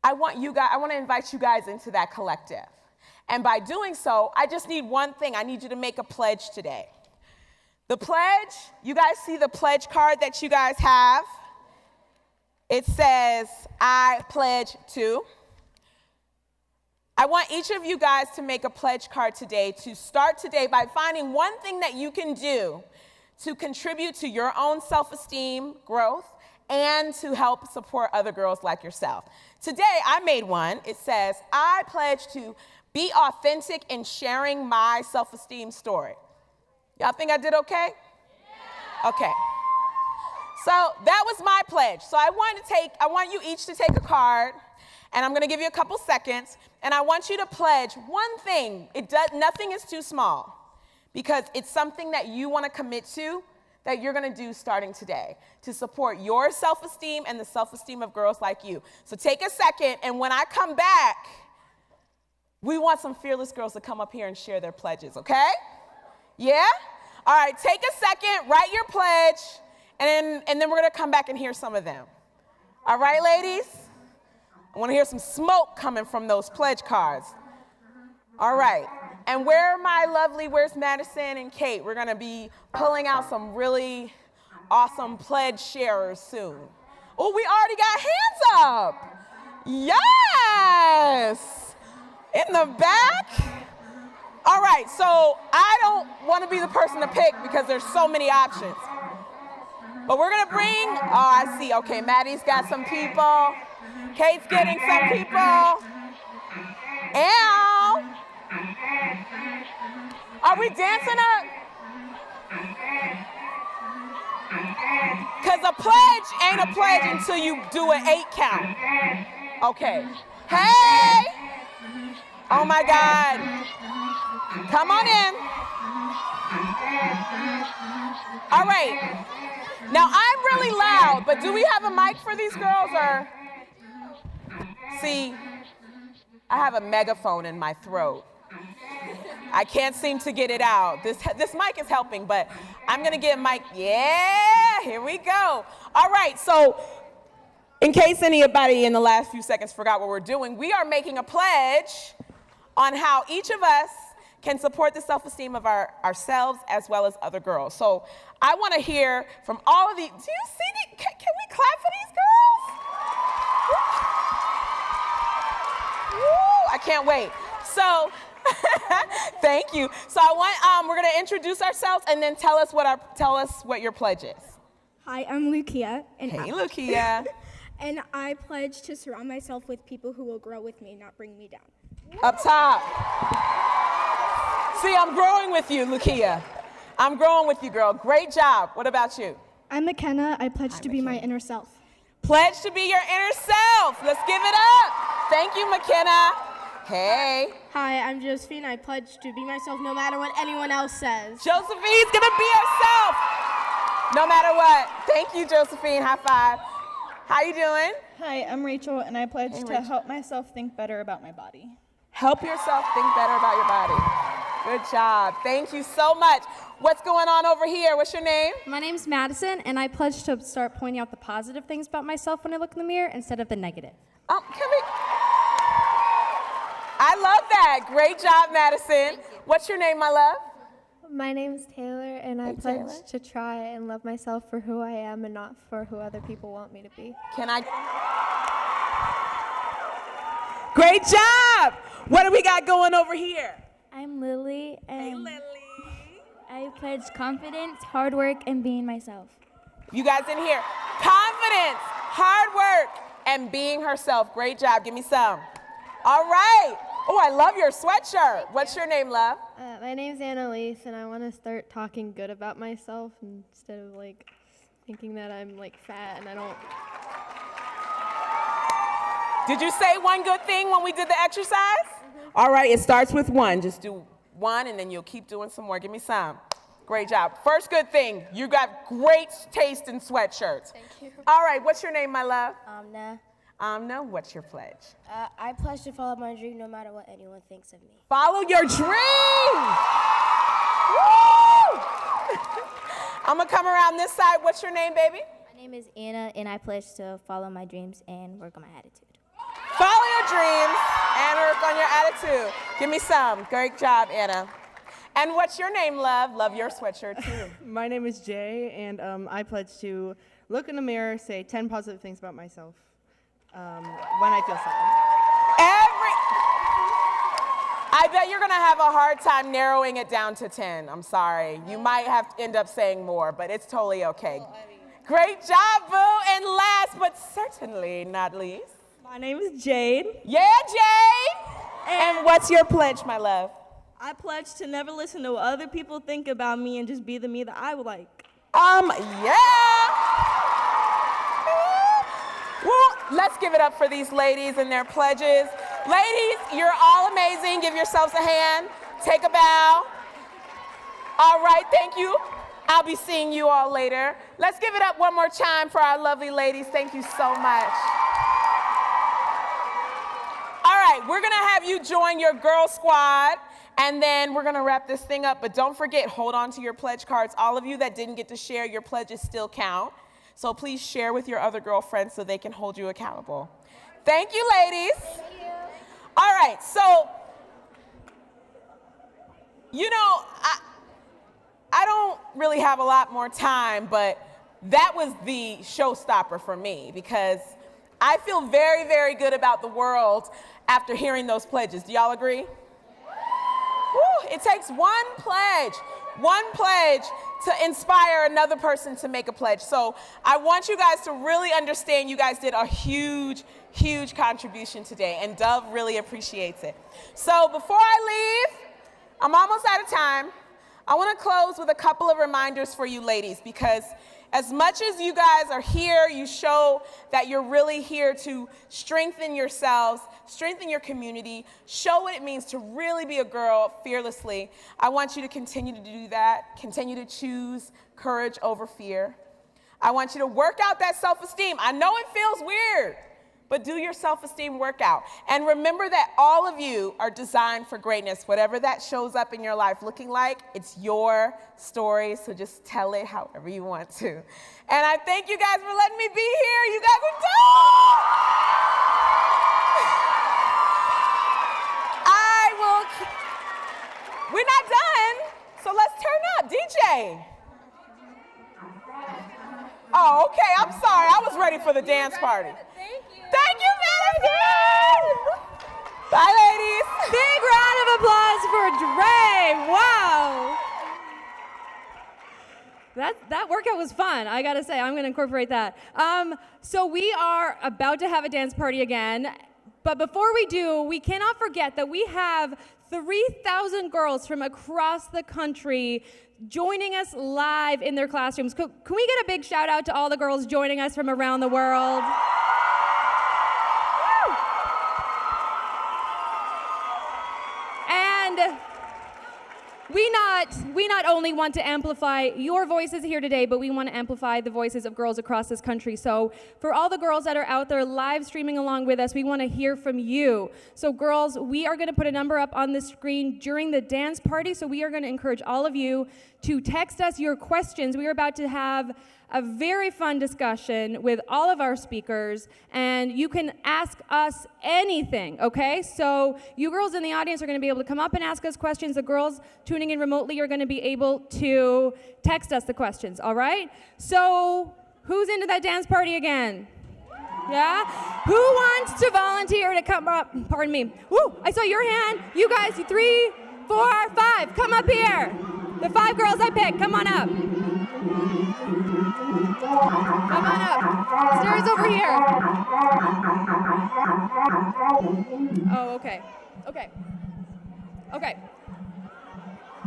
I want to invite you guys into that collective. And by doing so, I just need one thing. I need you to make a pledge today. The pledge, you guys see the pledge card that you guys have? It says, I pledge to. I want each of you guys to make a pledge card today, to start today by finding one thing that you can do to contribute to your own self-esteem growth and to help support other girls like yourself. Today, I made one. It says, I pledge to be authentic in sharing my self-esteem story. Y'all think I did okay? Yeah. Okay. So that was my pledge. So I want you each to take a card, and I'm going to give you a couple seconds, and I want you to pledge one thing. Nothing is too small, because it's something that you want to commit to that you're going to do starting today to support your self-esteem and the self-esteem of girls like you. So take a second, and when I come back, we want some fearless girls to come up here and share their pledges, okay? Yeah? All right, take a second, write your pledge, and then we're going to come back and hear some of them. All right, ladies? I want to hear some smoke coming from those pledge cards. All right. And where's Madison and Kate? We're going to be pulling out some really awesome pledge sharers soon. Oh, we already got hands up. Yes. In the back. All right, so I don't want to be the person to pick because there's so many options. But we're going to bring, I see. Okay, Maddie's got some people. Kate's getting some people. Al. Are we dancing up? Because a pledge ain't a pledge until you do an 8 count. Okay. Hey. Oh, my God. Come on in. All right. Now, I'm really loud, but do we have a mic for these girls? Or see, I have a megaphone in my throat. I can't seem to get it out. This mic is helping, but I'm going to get a mic. Yeah, here we go. All right, so in case anybody in the last few seconds forgot what we're doing, we are making a pledge on how each of us can support the self-esteem of ourselves as well as other girls. So I want to hear from all of these. Do you see can we clap for these girls? Woo, I can't wait. So thank you. So we're going to introduce ourselves and then tell us what your pledge is. Hi, I'm Lukia. Hey, Lukia. And I pledge to surround myself with people who will grow with me, not bring me down. Up top. See, I'm growing with you, Lukia. I'm growing with you, girl. Great job. What about you? I'm McKenna. I pledge to be my inner self. Pledge to be your inner self. Let's give it up. Thank you, McKenna. Hey. Hi, I'm Josephine. I pledge to be myself no matter what anyone else says. Josephine's going to be herself no matter what. Thank you, Josephine. High five. How you doing? Hi, I'm Rachel, and I pledge to help myself think better about my body. Help yourself think better about your body. Good job. Thank you so much. What's going on over here? What's your name? My name's Madison, and I pledge to start pointing out the positive things about myself when I look in the mirror instead of the negative. I love that. Great job, Madison. What's your name, my love? My name's Taylor, and I pledge to try and love myself for who I am and not for who other people want me to be. Great job. What do we got going over here? I'm Lily, and hey, Lily. I pledge confidence, hard work, and being myself. You guys in here. Confidence, hard work, and being herself. Great job. Give me some. All right. Oh, I love your sweatshirt. What's your name, love? My name's Annalise, and I want to start talking good about myself instead of thinking that I'm fat and I don't. Did you say one good thing when we did the exercise? Mm-hmm. All right, it starts with one. Just do one, and then you'll keep doing some more. Give me some. Great job. First good thing, you got great taste in sweatshirts. Thank you. All right, what's your name, my love? Amna. Amna, what's your pledge? I pledge to follow my dream no matter what anyone thinks of me. Follow your dream! Woo! I'm gonna come around this side. What's your name, baby? My name is Anna, and I pledge to follow my dreams and work on my attitude. Follow your dreams and work on your attitude. Give me some. Great job, Anna. And what's your name, love? Love your sweatshirt, too. My name is Jay, and I pledge to look in the mirror, say 10 positive things about myself when I feel sad. I bet you're gonna have a hard time narrowing it down to 10. I'm sorry. You might have to end up saying more, but it's totally okay. Great job, Boo. And last but certainly not least. My name is Jade. Yeah, Jade. And what's your pledge, my love? I pledge to never listen to what other people think about me and just be the me that I would like. Yeah. Well, let's give it up for these ladies and their pledges. Ladies, you're all amazing. Give yourselves a hand. Take a bow. All right, thank you. I'll be seeing you all later. Let's give it up one more time for our lovely ladies. Thank you so much. All right, we're gonna have you join your girl squad, and then we're gonna wrap this thing up, but don't forget, hold on to your pledge cards. All of you that didn't get to share, your pledges still count. So please share with your other girlfriends so they can hold you accountable. Thank you, ladies. Thank you. All right, so, you know, I don't really have a lot more time, but that was the showstopper for me because I feel very, very good about the world after hearing those pledges. Do y'all agree? Woo, it takes one pledge to inspire another person to make a pledge. So I want you guys to really understand you guys did a huge, huge contribution today, and Dove really appreciates it. So before I leave, I'm almost out of time. I want to close with a couple of reminders for you ladies, because as much as you guys are here, you show that you're really here to strengthen yourselves, strengthen your community, show what it means to really be a girl fearlessly. I want you to continue to do that, continue to choose courage over fear. I want you to work out that self-esteem. I know it feels weird, but do your self-esteem workout. And remember that all of you are designed for greatness. Whatever that shows up in your life looking like, it's your story, so just tell it however you want to. And I thank you guys for letting me be here. You guys are dope! We're not done, so let's turn up. DJ. Oh, okay, I'm sorry. I was ready for the dance party. Thank you, Madison! Bye, ladies. Big round of applause for Dre. Wow. That workout was fun, I gotta say. I'm gonna incorporate that. So we are about to have a dance party again, but before we do, we cannot forget that we have 3,000 girls from across the country joining us live in their classrooms. Can we get a big shout out to all the girls joining us from around the world? And we not only want to amplify your voices here today, but we want to amplify the voices of girls across this country. So for all the girls that are out there live streaming along with us, we want to hear from you. So girls, we are going to put a number up on the screen during the dance party. So we are going to encourage all of you to text us your questions. We are about to have a very fun discussion with all of our speakers, and you can ask us anything, okay? So you girls in the audience are going to be able to come up and ask us questions. The girls tuning in remotely are going to be able to text us the questions, all right? So who's into that dance party again? Yeah? Who wants to volunteer to come up? Pardon me. Woo, I saw your hand. You guys, 3, 4, 5, come up here. The 5 girls I picked, come on up. Come on up. Stairs over here. Oh, okay. Okay. Okay.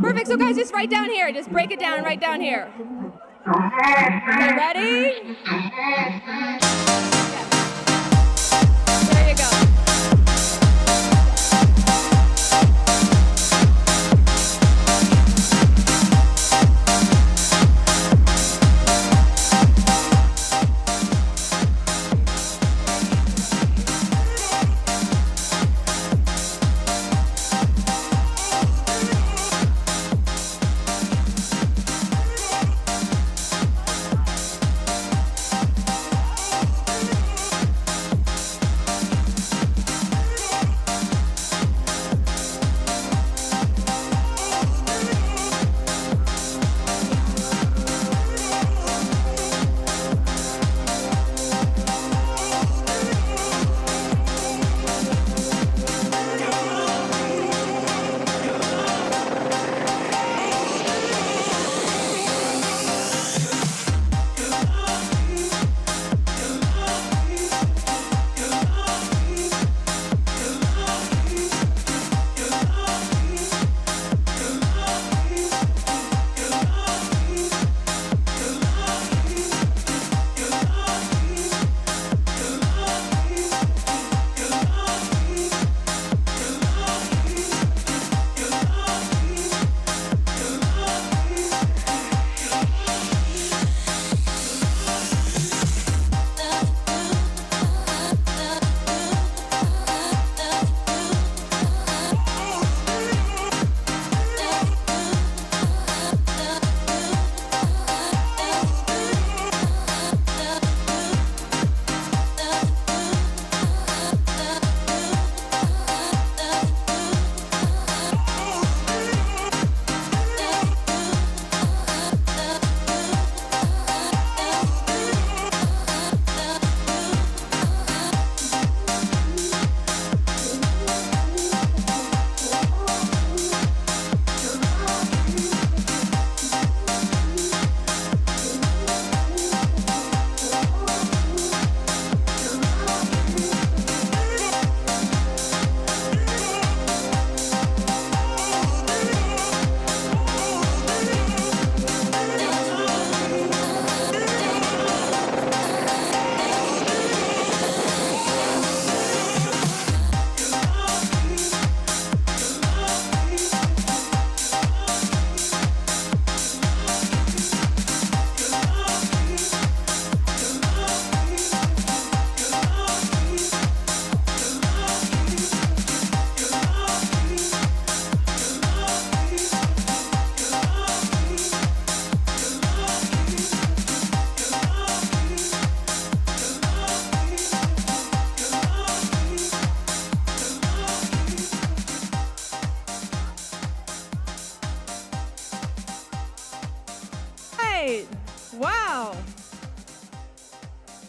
Perfect. So guys, just right down here. Just break it down right down here. Okay, ready? There you go.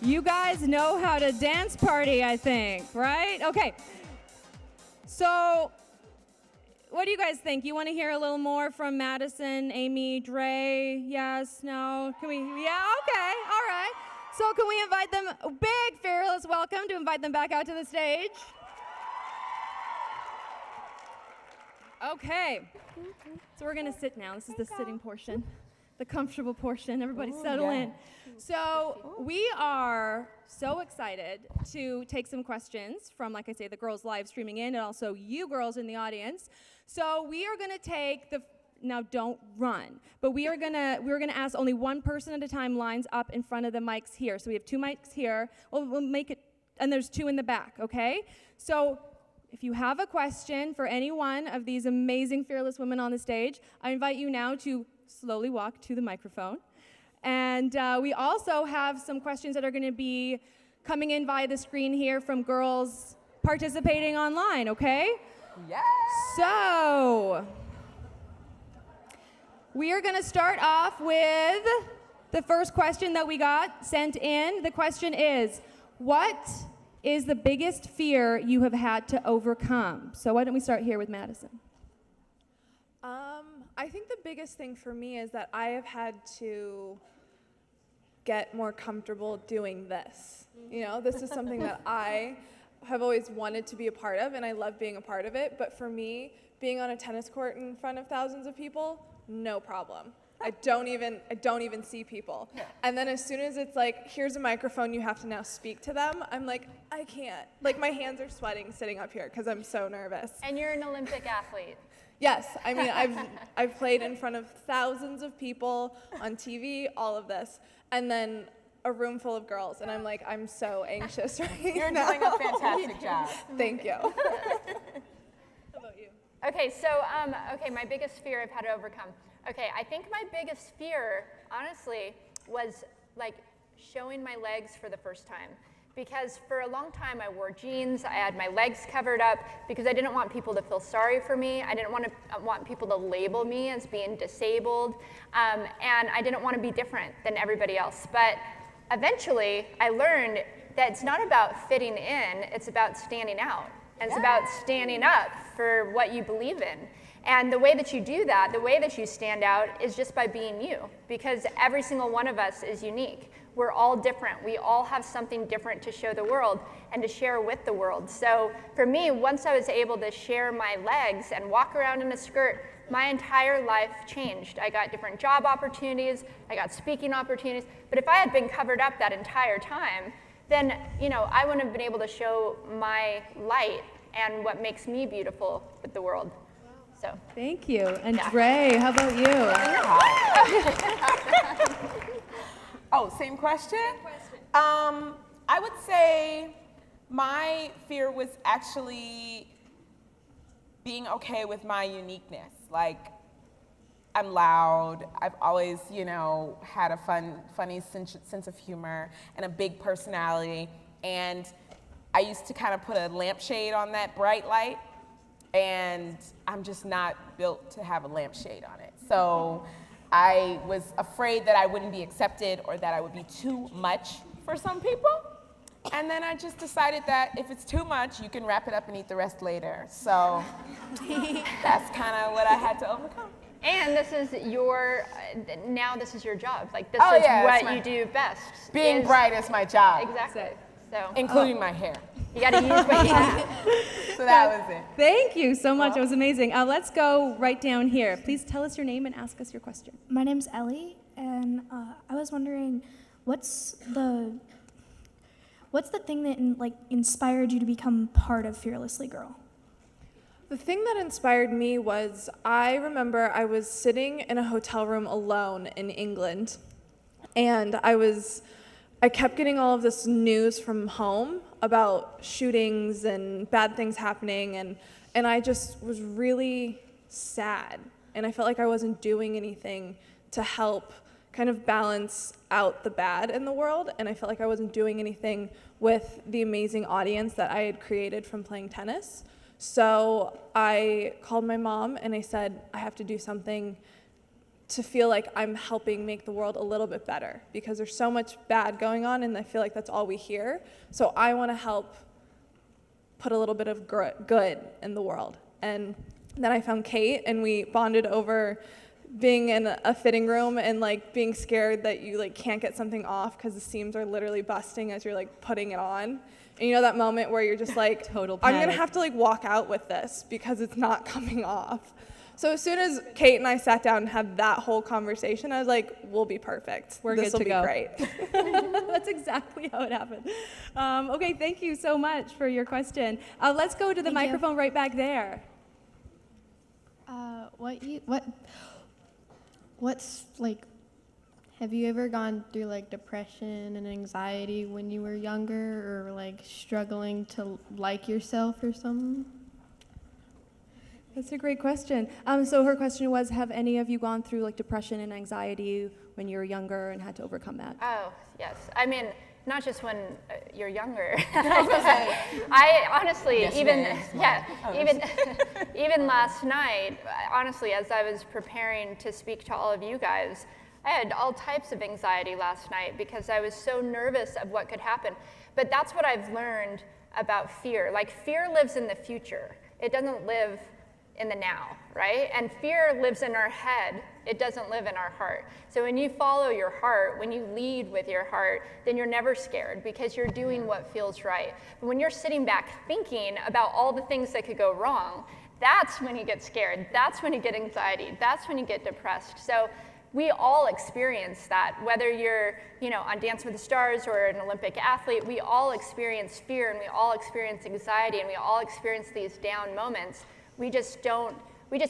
You guys know how to dance party, I think, right? Okay. So, what do you guys think? You want to hear a little more from Madison, Amy, Dre? Yes? No? Can we? Yeah? Okay. All right. So, can we invite them? A big Fearless welcome to invite them back out to the stage. Okay. So, we're going to sit now. This is the sitting portion, the comfortable portion. Everybody settle in. So we are so excited to take some questions from, like I say, the girls live streaming in and also you girls in the audience. So we are going to take now don't run, but we're going to ask only one person at a time lines up in front of the mics here. So we have 2 mics here. We'll make it, and there's 2 in the back, okay? So if you have a question for any one of these amazing fearless women on the stage, I invite you now to slowly walk to the microphone. And we also have some questions that are going to be coming in via the screen here from girls participating online, okay? Yes. So, we are going to start off with the first question that we got sent in. The question is, what is the biggest fear you have had to overcome? So why don't we start here with Madison? I think the biggest thing for me is that I have had to get more comfortable doing this. You know, this is something that I have always wanted to be a part of, and I love being a part of it. But for me, being on a tennis court in front of thousands of people, no problem. I don't even see people. And then as soon as it's like, here's a microphone, you have to now speak to them, I'm like, I can't. Like, my hands are sweating sitting up here because I'm so nervous. And you're an Olympic athlete. Yes, I mean, I've played in front of thousands of people on TV, all of this, and then a room full of girls, and I'm like, I'm so anxious right You're now. doing a fantastic job. Thank you. How about you? Okay, so, my biggest fear I've had to overcome. Okay, I think my biggest fear, honestly, was like showing my legs for the first time. Because for a long time I wore jeans, I had my legs covered up because I didn't want people to feel sorry for me. I didn't want people to label me as being disabled, and I didn't want to be different than everybody else. But eventually I learned that it's not about fitting in, it's about standing out. And it's about standing up for what you believe in. And the way that you do that, the way that you stand out is just by being you, because every single one of us is unique. We're all different. We all have something different to show the world and to share with the world. So for me, once I was able to share my legs and walk around in a skirt, my entire life changed. I got different job opportunities, I got speaking opportunities, but if I had been covered up that entire time, then I wouldn't have been able to show my light and what makes me beautiful with the world. So thank you. And Dre, how about you? Oh, same question? I would say my fear was actually being okay with my uniqueness. Like, I'm loud. I've always, had a funny sense of humor and a big personality. And I used to kind of put a lampshade on that bright light. And I'm just not built to have a lampshade on it. So I was afraid that I wouldn't be accepted or that I would be too much for some people. And then I just decided that if it's too much, you can wrap it up and eat the rest later. So that's kind of what I had to overcome. And this is your job. Like, this is what you do best. Being bright is my job. Exactly. So including my hair. You got to use what you have. So that was it. Thank you so much. It was amazing. Let's go right down here. Please tell us your name and ask us your question. My name's Ellie, and I was wondering, what's the thing that inspired you to become part of Fearlessly Girl? The thing that inspired me was, I remember I was sitting in a hotel room alone in England, and I kept getting all of this news from home about shootings and bad things happening, and I just was really sad, and I felt like I wasn't doing anything to help kind of balance out the bad in the world, and I felt like I wasn't doing anything with the amazing audience that I had created from playing tennis. So I called my mom and I said, I have to do something to feel like I'm helping make the world a little bit better, because there's so much bad going on and I feel like that's all we hear. So I want to help put a little bit of good in the world. And then I found Kate, and we bonded over being in a fitting room and like being scared that you like can't get something off because the seams are literally busting as you're like putting it on. And you know that moment where you're just like, Total I'm panic. gonna have to like walk out with this because it's not coming off. So as soon as Kate and I sat down and had that whole conversation, I was like, we'll be perfect. We're This good will to be go. great. That's exactly how it happened. Okay, thank you so much for your question. Let's go to the Thank you. microphone right back there. What's like, have you ever gone through like depression and anxiety when you were younger, or like struggling to like yourself or something? That's a great question. So her question was, have any of you gone through like depression and anxiety when you were younger and had to overcome that? Oh, yes. I mean, not just when you're younger. I honestly, Yes, even, ma'am. yeah, even last night, honestly, as I was preparing to speak to all of you guys, I had all types of anxiety last night because I was so nervous of what could happen. But that's what I've learned about fear. Like, fear lives in the future. It doesn't live in the now, right? And fear lives in our head. It doesn't live in our heart. So when you follow your heart, when you lead with your heart, then you're never scared because you're doing what feels right. But when you're sitting back thinking about all the things that could go wrong, that's when you get scared. That's when you get anxiety. That's when you get depressed. So we all experience that, whether you're, on Dance with the Stars or an Olympic athlete, we all experience fear and we all experience anxiety and we all experience these down moments. We just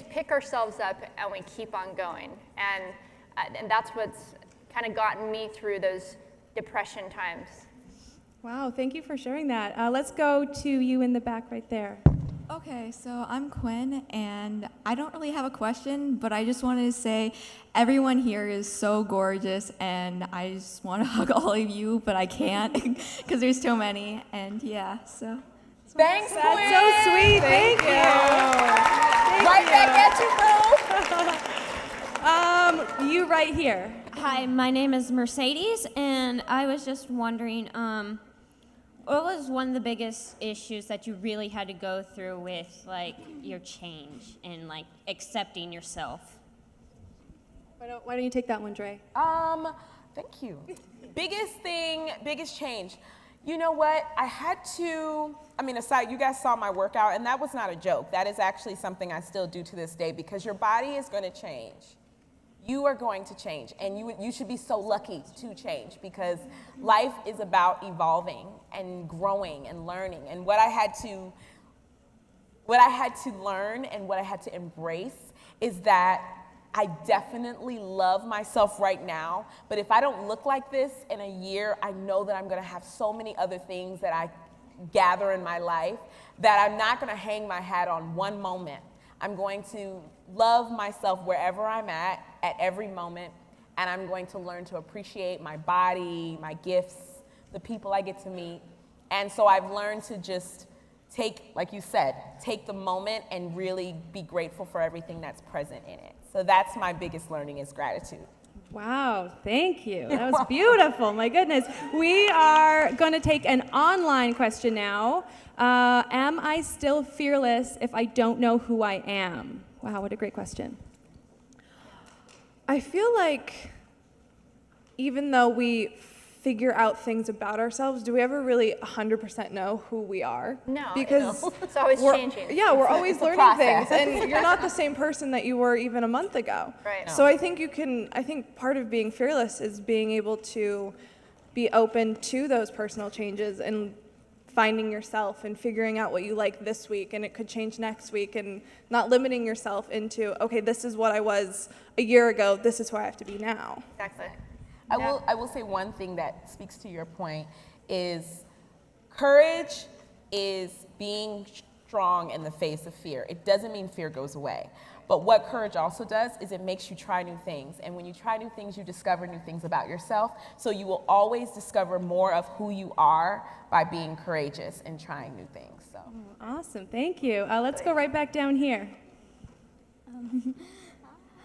pick ourselves up and we keep on going. And that's what's kind of gotten me through those depression times. Wow, thank you for sharing that. Let's go to you in the back right there. Okay, so I'm Quinn, and I don't really have a question, but I just wanted to say everyone here is so gorgeous, and I just want to hug all of you, but I can't because there's so many, and yeah, so. Thanks, Quinn. That's so sweet. Thank you. Right back at you, bro. You right here. Hi, my name is Mercedes, and I was just wondering, what was one of the biggest issues that you really had to go through with, like, your change and, like, accepting yourself? Why don't you take that one, Dre? Thank you. Biggest change. You know what? Aside, you guys saw my workout, and that was not a joke. That is actually something I still do to this day, because your body is going to change. You are going to change, and you should be so lucky to change, because life is about evolving and growing and learning. And what I had to learn and what I had to embrace is that I definitely love myself right now, but if I don't look like this in a year, I know that I'm gonna have so many other things that I gather in my life that I'm not gonna hang my hat on one moment. I'm going to love myself wherever I'm at every moment, and I'm going to learn to appreciate my body, my gifts, the people I get to meet. And so I've learned to just take the moment and really be grateful for everything that's present in it. So that's my biggest learning, is gratitude. Wow, thank you. That was beautiful. My goodness. We are going to take an online question now. Am I still fearless if I don't know who I am? Wow, what a great question. I feel like even though we figure out things about ourselves, do we ever really 100% know who we are? No, because it's always changing. Yeah, we're always It's a learning process. things, and you're not the same person that you were even a month ago. Right. So I think part of being fearless is being able to be open to those personal changes and finding yourself and figuring out what you like this week, and it could change next week, and not limiting yourself into, okay, this is what I was a year ago, this is who I have to be now. Exactly. I will say one thing that speaks to your point is courage is being strong in the face of fear. It doesn't mean fear goes away. But what courage also does is it makes you try new things. And when you try new things, you discover new things about yourself. So you will always discover more of who you are by being courageous and trying new things. So. Awesome, thank you. Let's go right back down here.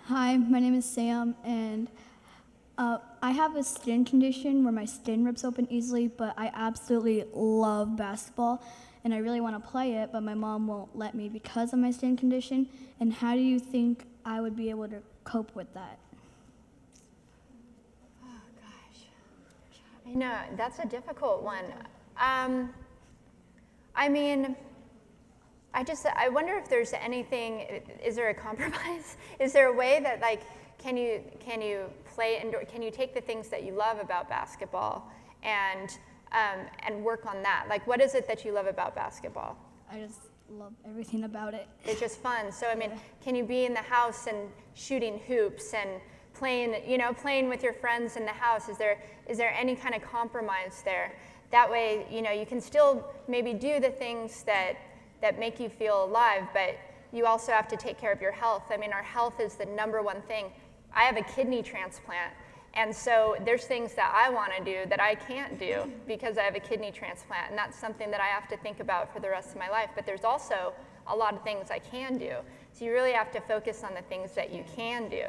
Hi, my name is Sam, and I have a skin condition where my skin rips open easily, but I absolutely love basketball, and I really want to play it, but my mom won't let me because of my skin condition. And how do you think I would be able to cope with that? Oh, gosh. I know, that's a difficult one. I mean, I wonder if there's anything, is there a compromise? Is there a way that, like, can you play indoor, can you take the things that you love about basketball and work on that? Like, what is it that you love about basketball? I just love everything about it. It's just fun. So, I mean, can you be in the house and shooting hoops and playing with your friends in the house? Is there any kind of compromise there? That way, you can still maybe do the things that make you feel alive, but you also have to take care of your health. I mean, our health is the #1 thing. I have a kidney transplant, and so there's things that I want to do that I can't do because I have a kidney transplant, and that's something that I have to think about for the rest of my life. But there's also a lot of things I can do. So you really have to focus on the things that you can do.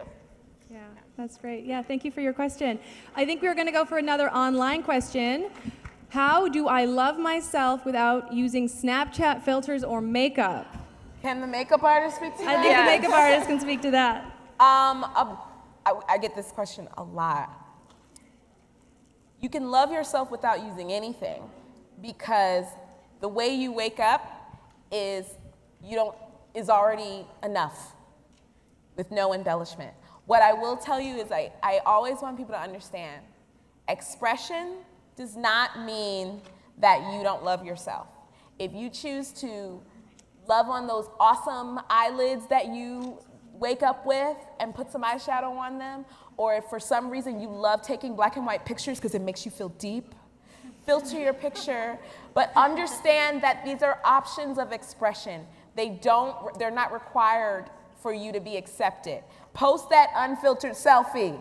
Yeah, that's great. Yeah, thank you for your question. I think we're going to go for another online question. How do I love myself without using Snapchat filters or makeup? Can the makeup artist speak to that? I think the makeup artist can speak to that. I get this question a lot. You can love yourself without using anything because the way you wake up is already enough with no embellishment. What I will tell you is I always want people to understand expression does not mean that you don't love yourself. If you choose to love on those awesome eyelids that you wake up with and put some eyeshadow on them, or if for some reason you love taking black and white pictures because it makes you feel deep, filter your picture, but understand that these are options of expression. They're not required for you to be accepted. Post that unfiltered selfie.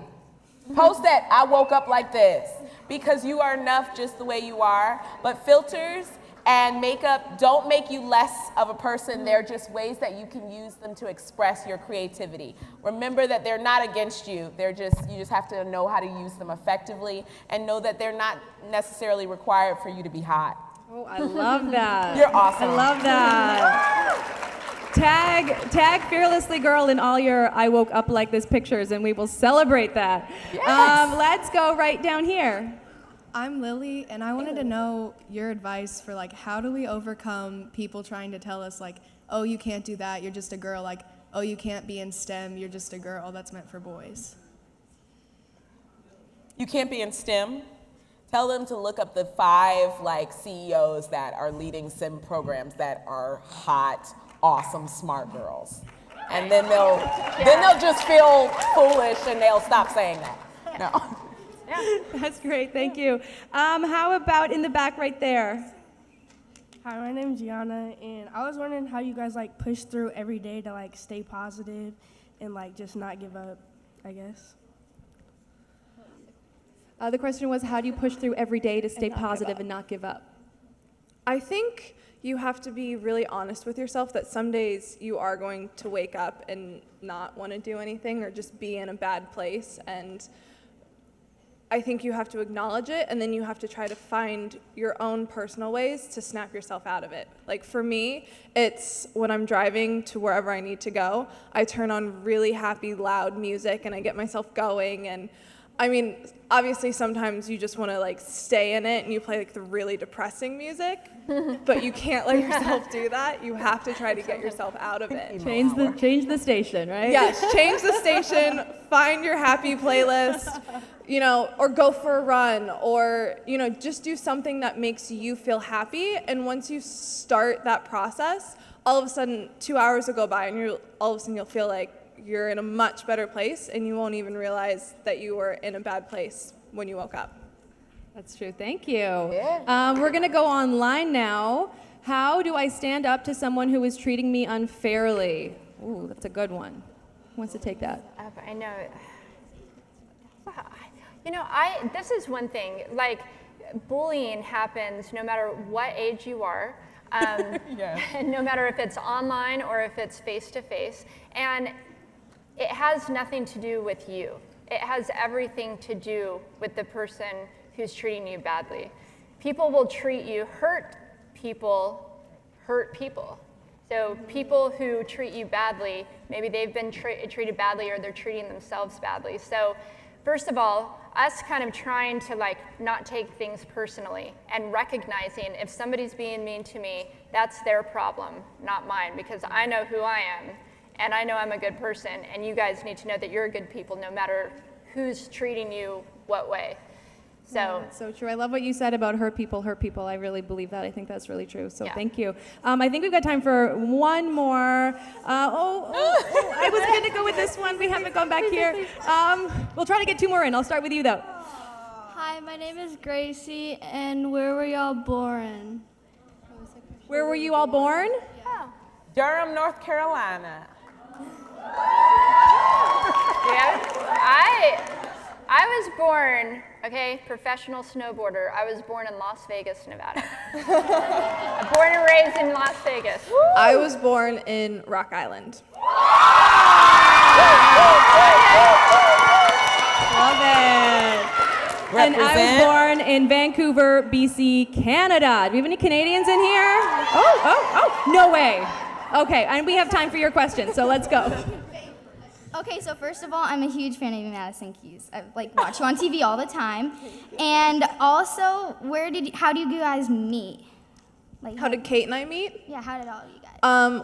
Post that I woke up like this, because you are enough just the way you are. But filters and makeup don't make you less of a person. They're just ways that you can use them to express your creativity. Remember that they're not against you. You just have to know how to use them effectively and know that they're not necessarily required for you to be hot. Oh, I love that. You're awesome. I love that. Tag Fearlessly Girl in all your I woke up like this pictures, and we will celebrate that. Yes. Let's go right down here. I'm Lily, and I wanted to know your advice for how do we overcome people trying to tell us oh, you can't do that, you're just a girl, oh, you can't be in STEM, you're just a girl, that's meant for boys. You can't be in STEM? Tell them to look up the 5 CEOs that are leading STEM programs that are hot, awesome, smart girls. And then they'll just feel foolish and they'll stop saying that. No. That's great, thank you. How about in the back right there? Hi, my name's Gianna, and I was wondering how you guys push through every day to stay positive and just not give up, I guess. The question was, how do you push through every day to stay positive and not give up? I think you have to be really honest with yourself that some days you are going to wake up and not want to do anything or just be in a bad place, and I think you have to acknowledge it, and then you have to try to find your own personal ways to snap yourself out of it. For me, it's when I'm driving to wherever I need to go, I turn on really happy, loud music, and I get myself going. And I mean, obviously sometimes you just want to stay in it and you play the really depressing music, but you can't let yourself do that. You have to try to get yourself out of it. Change the station, right? Yes, change the station, find your happy playlist, or go for a run, or, just do something that makes you feel happy. And once you start that process, all of a sudden 2 hours will go by and all of a sudden you'll feel like you're in a much better place, and you won't even realize that you were in a bad place when you woke up. That's true, thank you. Yeah. We're gonna go online now. How do I stand up to someone who is treating me unfairly? Ooh, that's a good one. Who wants to take that? I know. This is one thing, bullying happens no matter what age you are, and no matter if it's online or if it's face-to-face. And it has nothing to do with you. It has everything to do with the person who's treating you badly. People will treat you, hurt people. So people who treat you badly, maybe they've been treated badly or they're treating themselves badly. So first of all, us kind of trying to like not take things personally and recognizing if somebody's being mean to me, that's their problem, not mine, because I know who I am and I know I'm a good person, and you guys need to know that you're good people no matter who's treating you what way. So Yeah, that's so true. I love what you said about hurt people. I really believe that. I think that's really true. So thank you. I think we've got time for one more. I was going to go with this one. We haven't gone back here. We'll try to get two more in. I'll start with you, though. Hi, my name is Gracie, and where were y'all born? Where were you all born? Durham, North Carolina. I was born, professional snowboarder. I was born in Las Vegas, Nevada. Born and raised in Las Vegas. I was born in Rock Island. Love it. And I was born in Vancouver, BC, Canada. Do we have any Canadians in here? Oh, no way. Okay, and we have time for your questions, so let's go. Okay, so first of all, I'm a huge fan of Madison Keys. I watch you on TV all the time. And also, how do you guys meet? How did Kate and I meet? Yeah, how did all of you guys?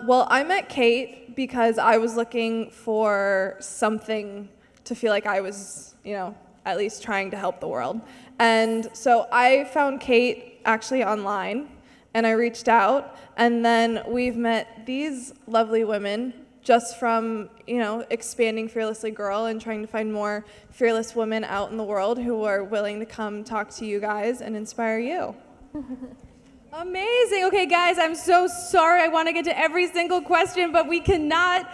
Well, I met Kate because I was looking for something to feel like I was, at least trying to help the world. And so I found Kate actually online, and I reached out, and then we've met these lovely women just from, expanding Fearlessly Girl and trying to find more fearless women out in the world who are willing to come talk to you guys and inspire you. Amazing. Okay, guys, I'm so sorry. I want to get to every single question, but we cannot.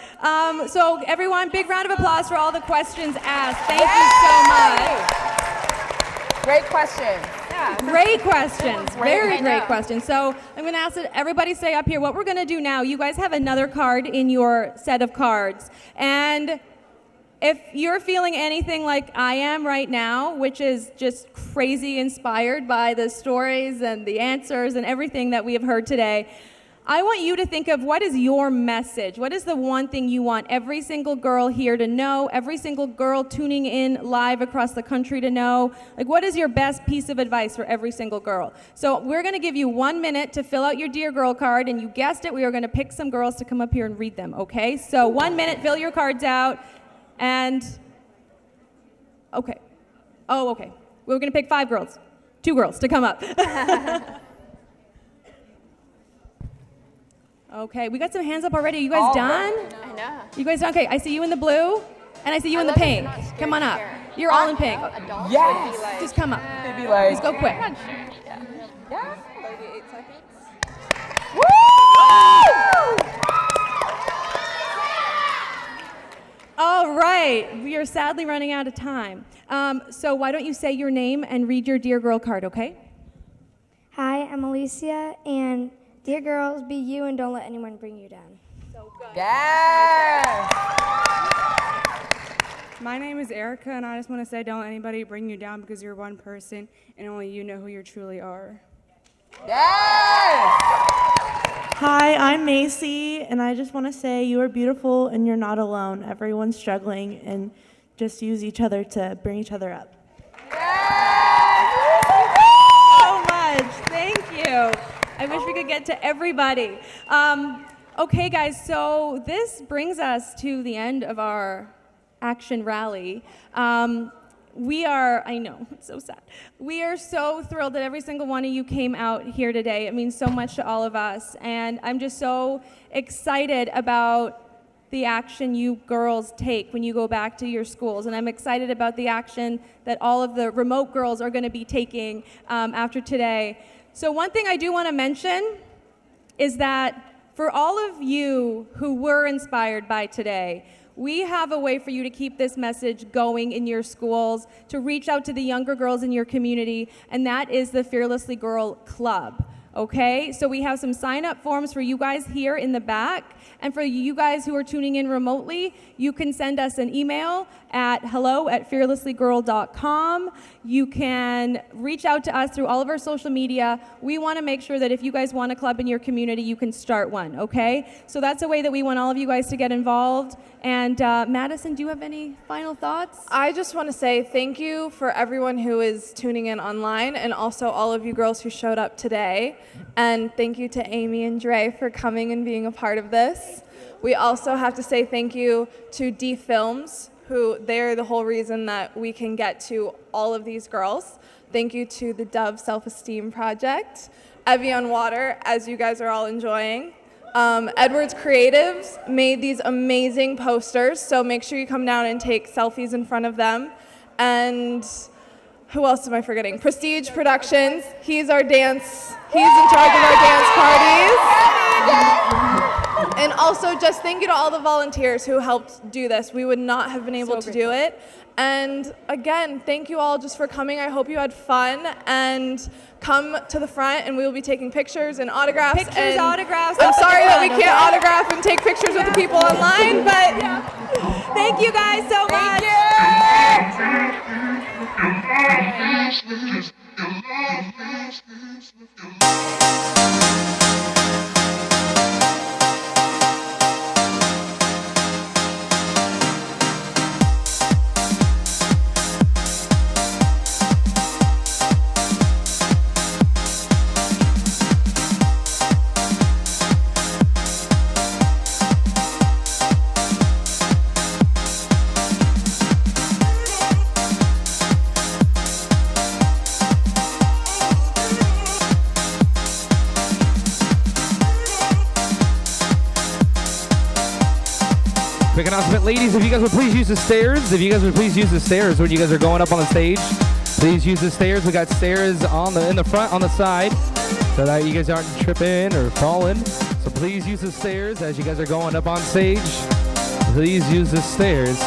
So everyone, big round of applause for all the questions asked. Thank you so much. Great question. Yeah. Great questions. Very great questions. So I'm going to ask that everybody stay up here. What we're going to do now, you guys have another card in your set of cards. And if you're feeling anything like I am right now, which is just crazy inspired by the stories and the answers and everything that we have heard today, I want you to think of what is your message? What is the one thing you want every single girl here to know, every single girl tuning in live across the country to know? What is your best piece of advice for every single girl? So we're going to give you 1 minute to fill out your Dear Girl card, and you guessed it, we are going to pick some girls to come up here and read them, okay? So 1 minute, fill your cards out, and, okay. Okay. We're going to pick 5 girls, 2 girls to come up. Okay, we got some hands up already. You guys done? I know. You guys done? Okay, I see you in the blue, and I see you in the pink. Come on up. You're all in pink. Yes. Just come up. Maybe like. Just go quick. Yeah. 38 seconds. Woo! All right, we are sadly running out of time. So why don't you say your name and read your Dear Girl card, okay? Hi, I'm Alicia, and dear girls, be you and don't let anyone bring you down. So good. Yes. My name is Erica, and I just want to say don't let anybody bring you down because you're one person, and only you know who you truly are. Yes. Hi, I'm Macy, and I just want to say you are beautiful and you're not alone. Everyone's struggling, and just use each other to bring each other up. So much. Thank you. I wish we could get to everybody. Okay, guys, so this brings us to the end of our action rally. I know, it's so sad. We are so thrilled that every single one of you came out here today. It means so much to all of us. And I'm just so excited about the action you girls take when you go back to your schools. And I'm excited about the action that all of the remote girls are going to be taking after today. So one thing I do want to mention is that for all of you who were inspired by today, we have a way for you to keep this message going in your schools, to reach out to the younger girls in your community, and that is the Fearlessly Girl Club. Okay, so we have some sign-up forms for you guys here in the back. And for you guys who are tuning in remotely, you can send us an email at hello@fearlesslygirl.com. You can reach out to us through all of our social media. We want to make sure that if you guys want a club in your community, you can start one, okay? So that's a way that we want all of you guys to get involved. And Madison, do you have any final thoughts? I just want to say thank you for everyone who is tuning in online and also all of you girls who showed up today. And thank you to Amy and Dre for coming and being a part of this. We also have to say thank you to D Films, who they're the whole reason that we can get to all of these girls. Thank you to the Dove Self-Esteem Project, Evian Water, as you guys are all enjoying. Edwards Creatives made these amazing posters, so make sure you come down and take selfies in front of them. And who else am I forgetting? Prestige Productions, he's in charge of our dance parties. And also just thank you to all the volunteers who helped do this. We would not have been able to do it. And again, thank you all just for coming. I hope you had fun, and come to the front and we will be taking pictures and autographs. Autographs. I'm sorry that we can't autograph and take pictures with the people online, but thank you guys so much. Quick announcement, ladies, if you guys would please use the stairs. If you guys would please use the stairs when you guys are going up on the stage. Please use the stairs. We got stairs in the front, on the side, so that you guys aren't tripping or falling. So please use the stairs as you guys are going up on stage. Please use the stairs.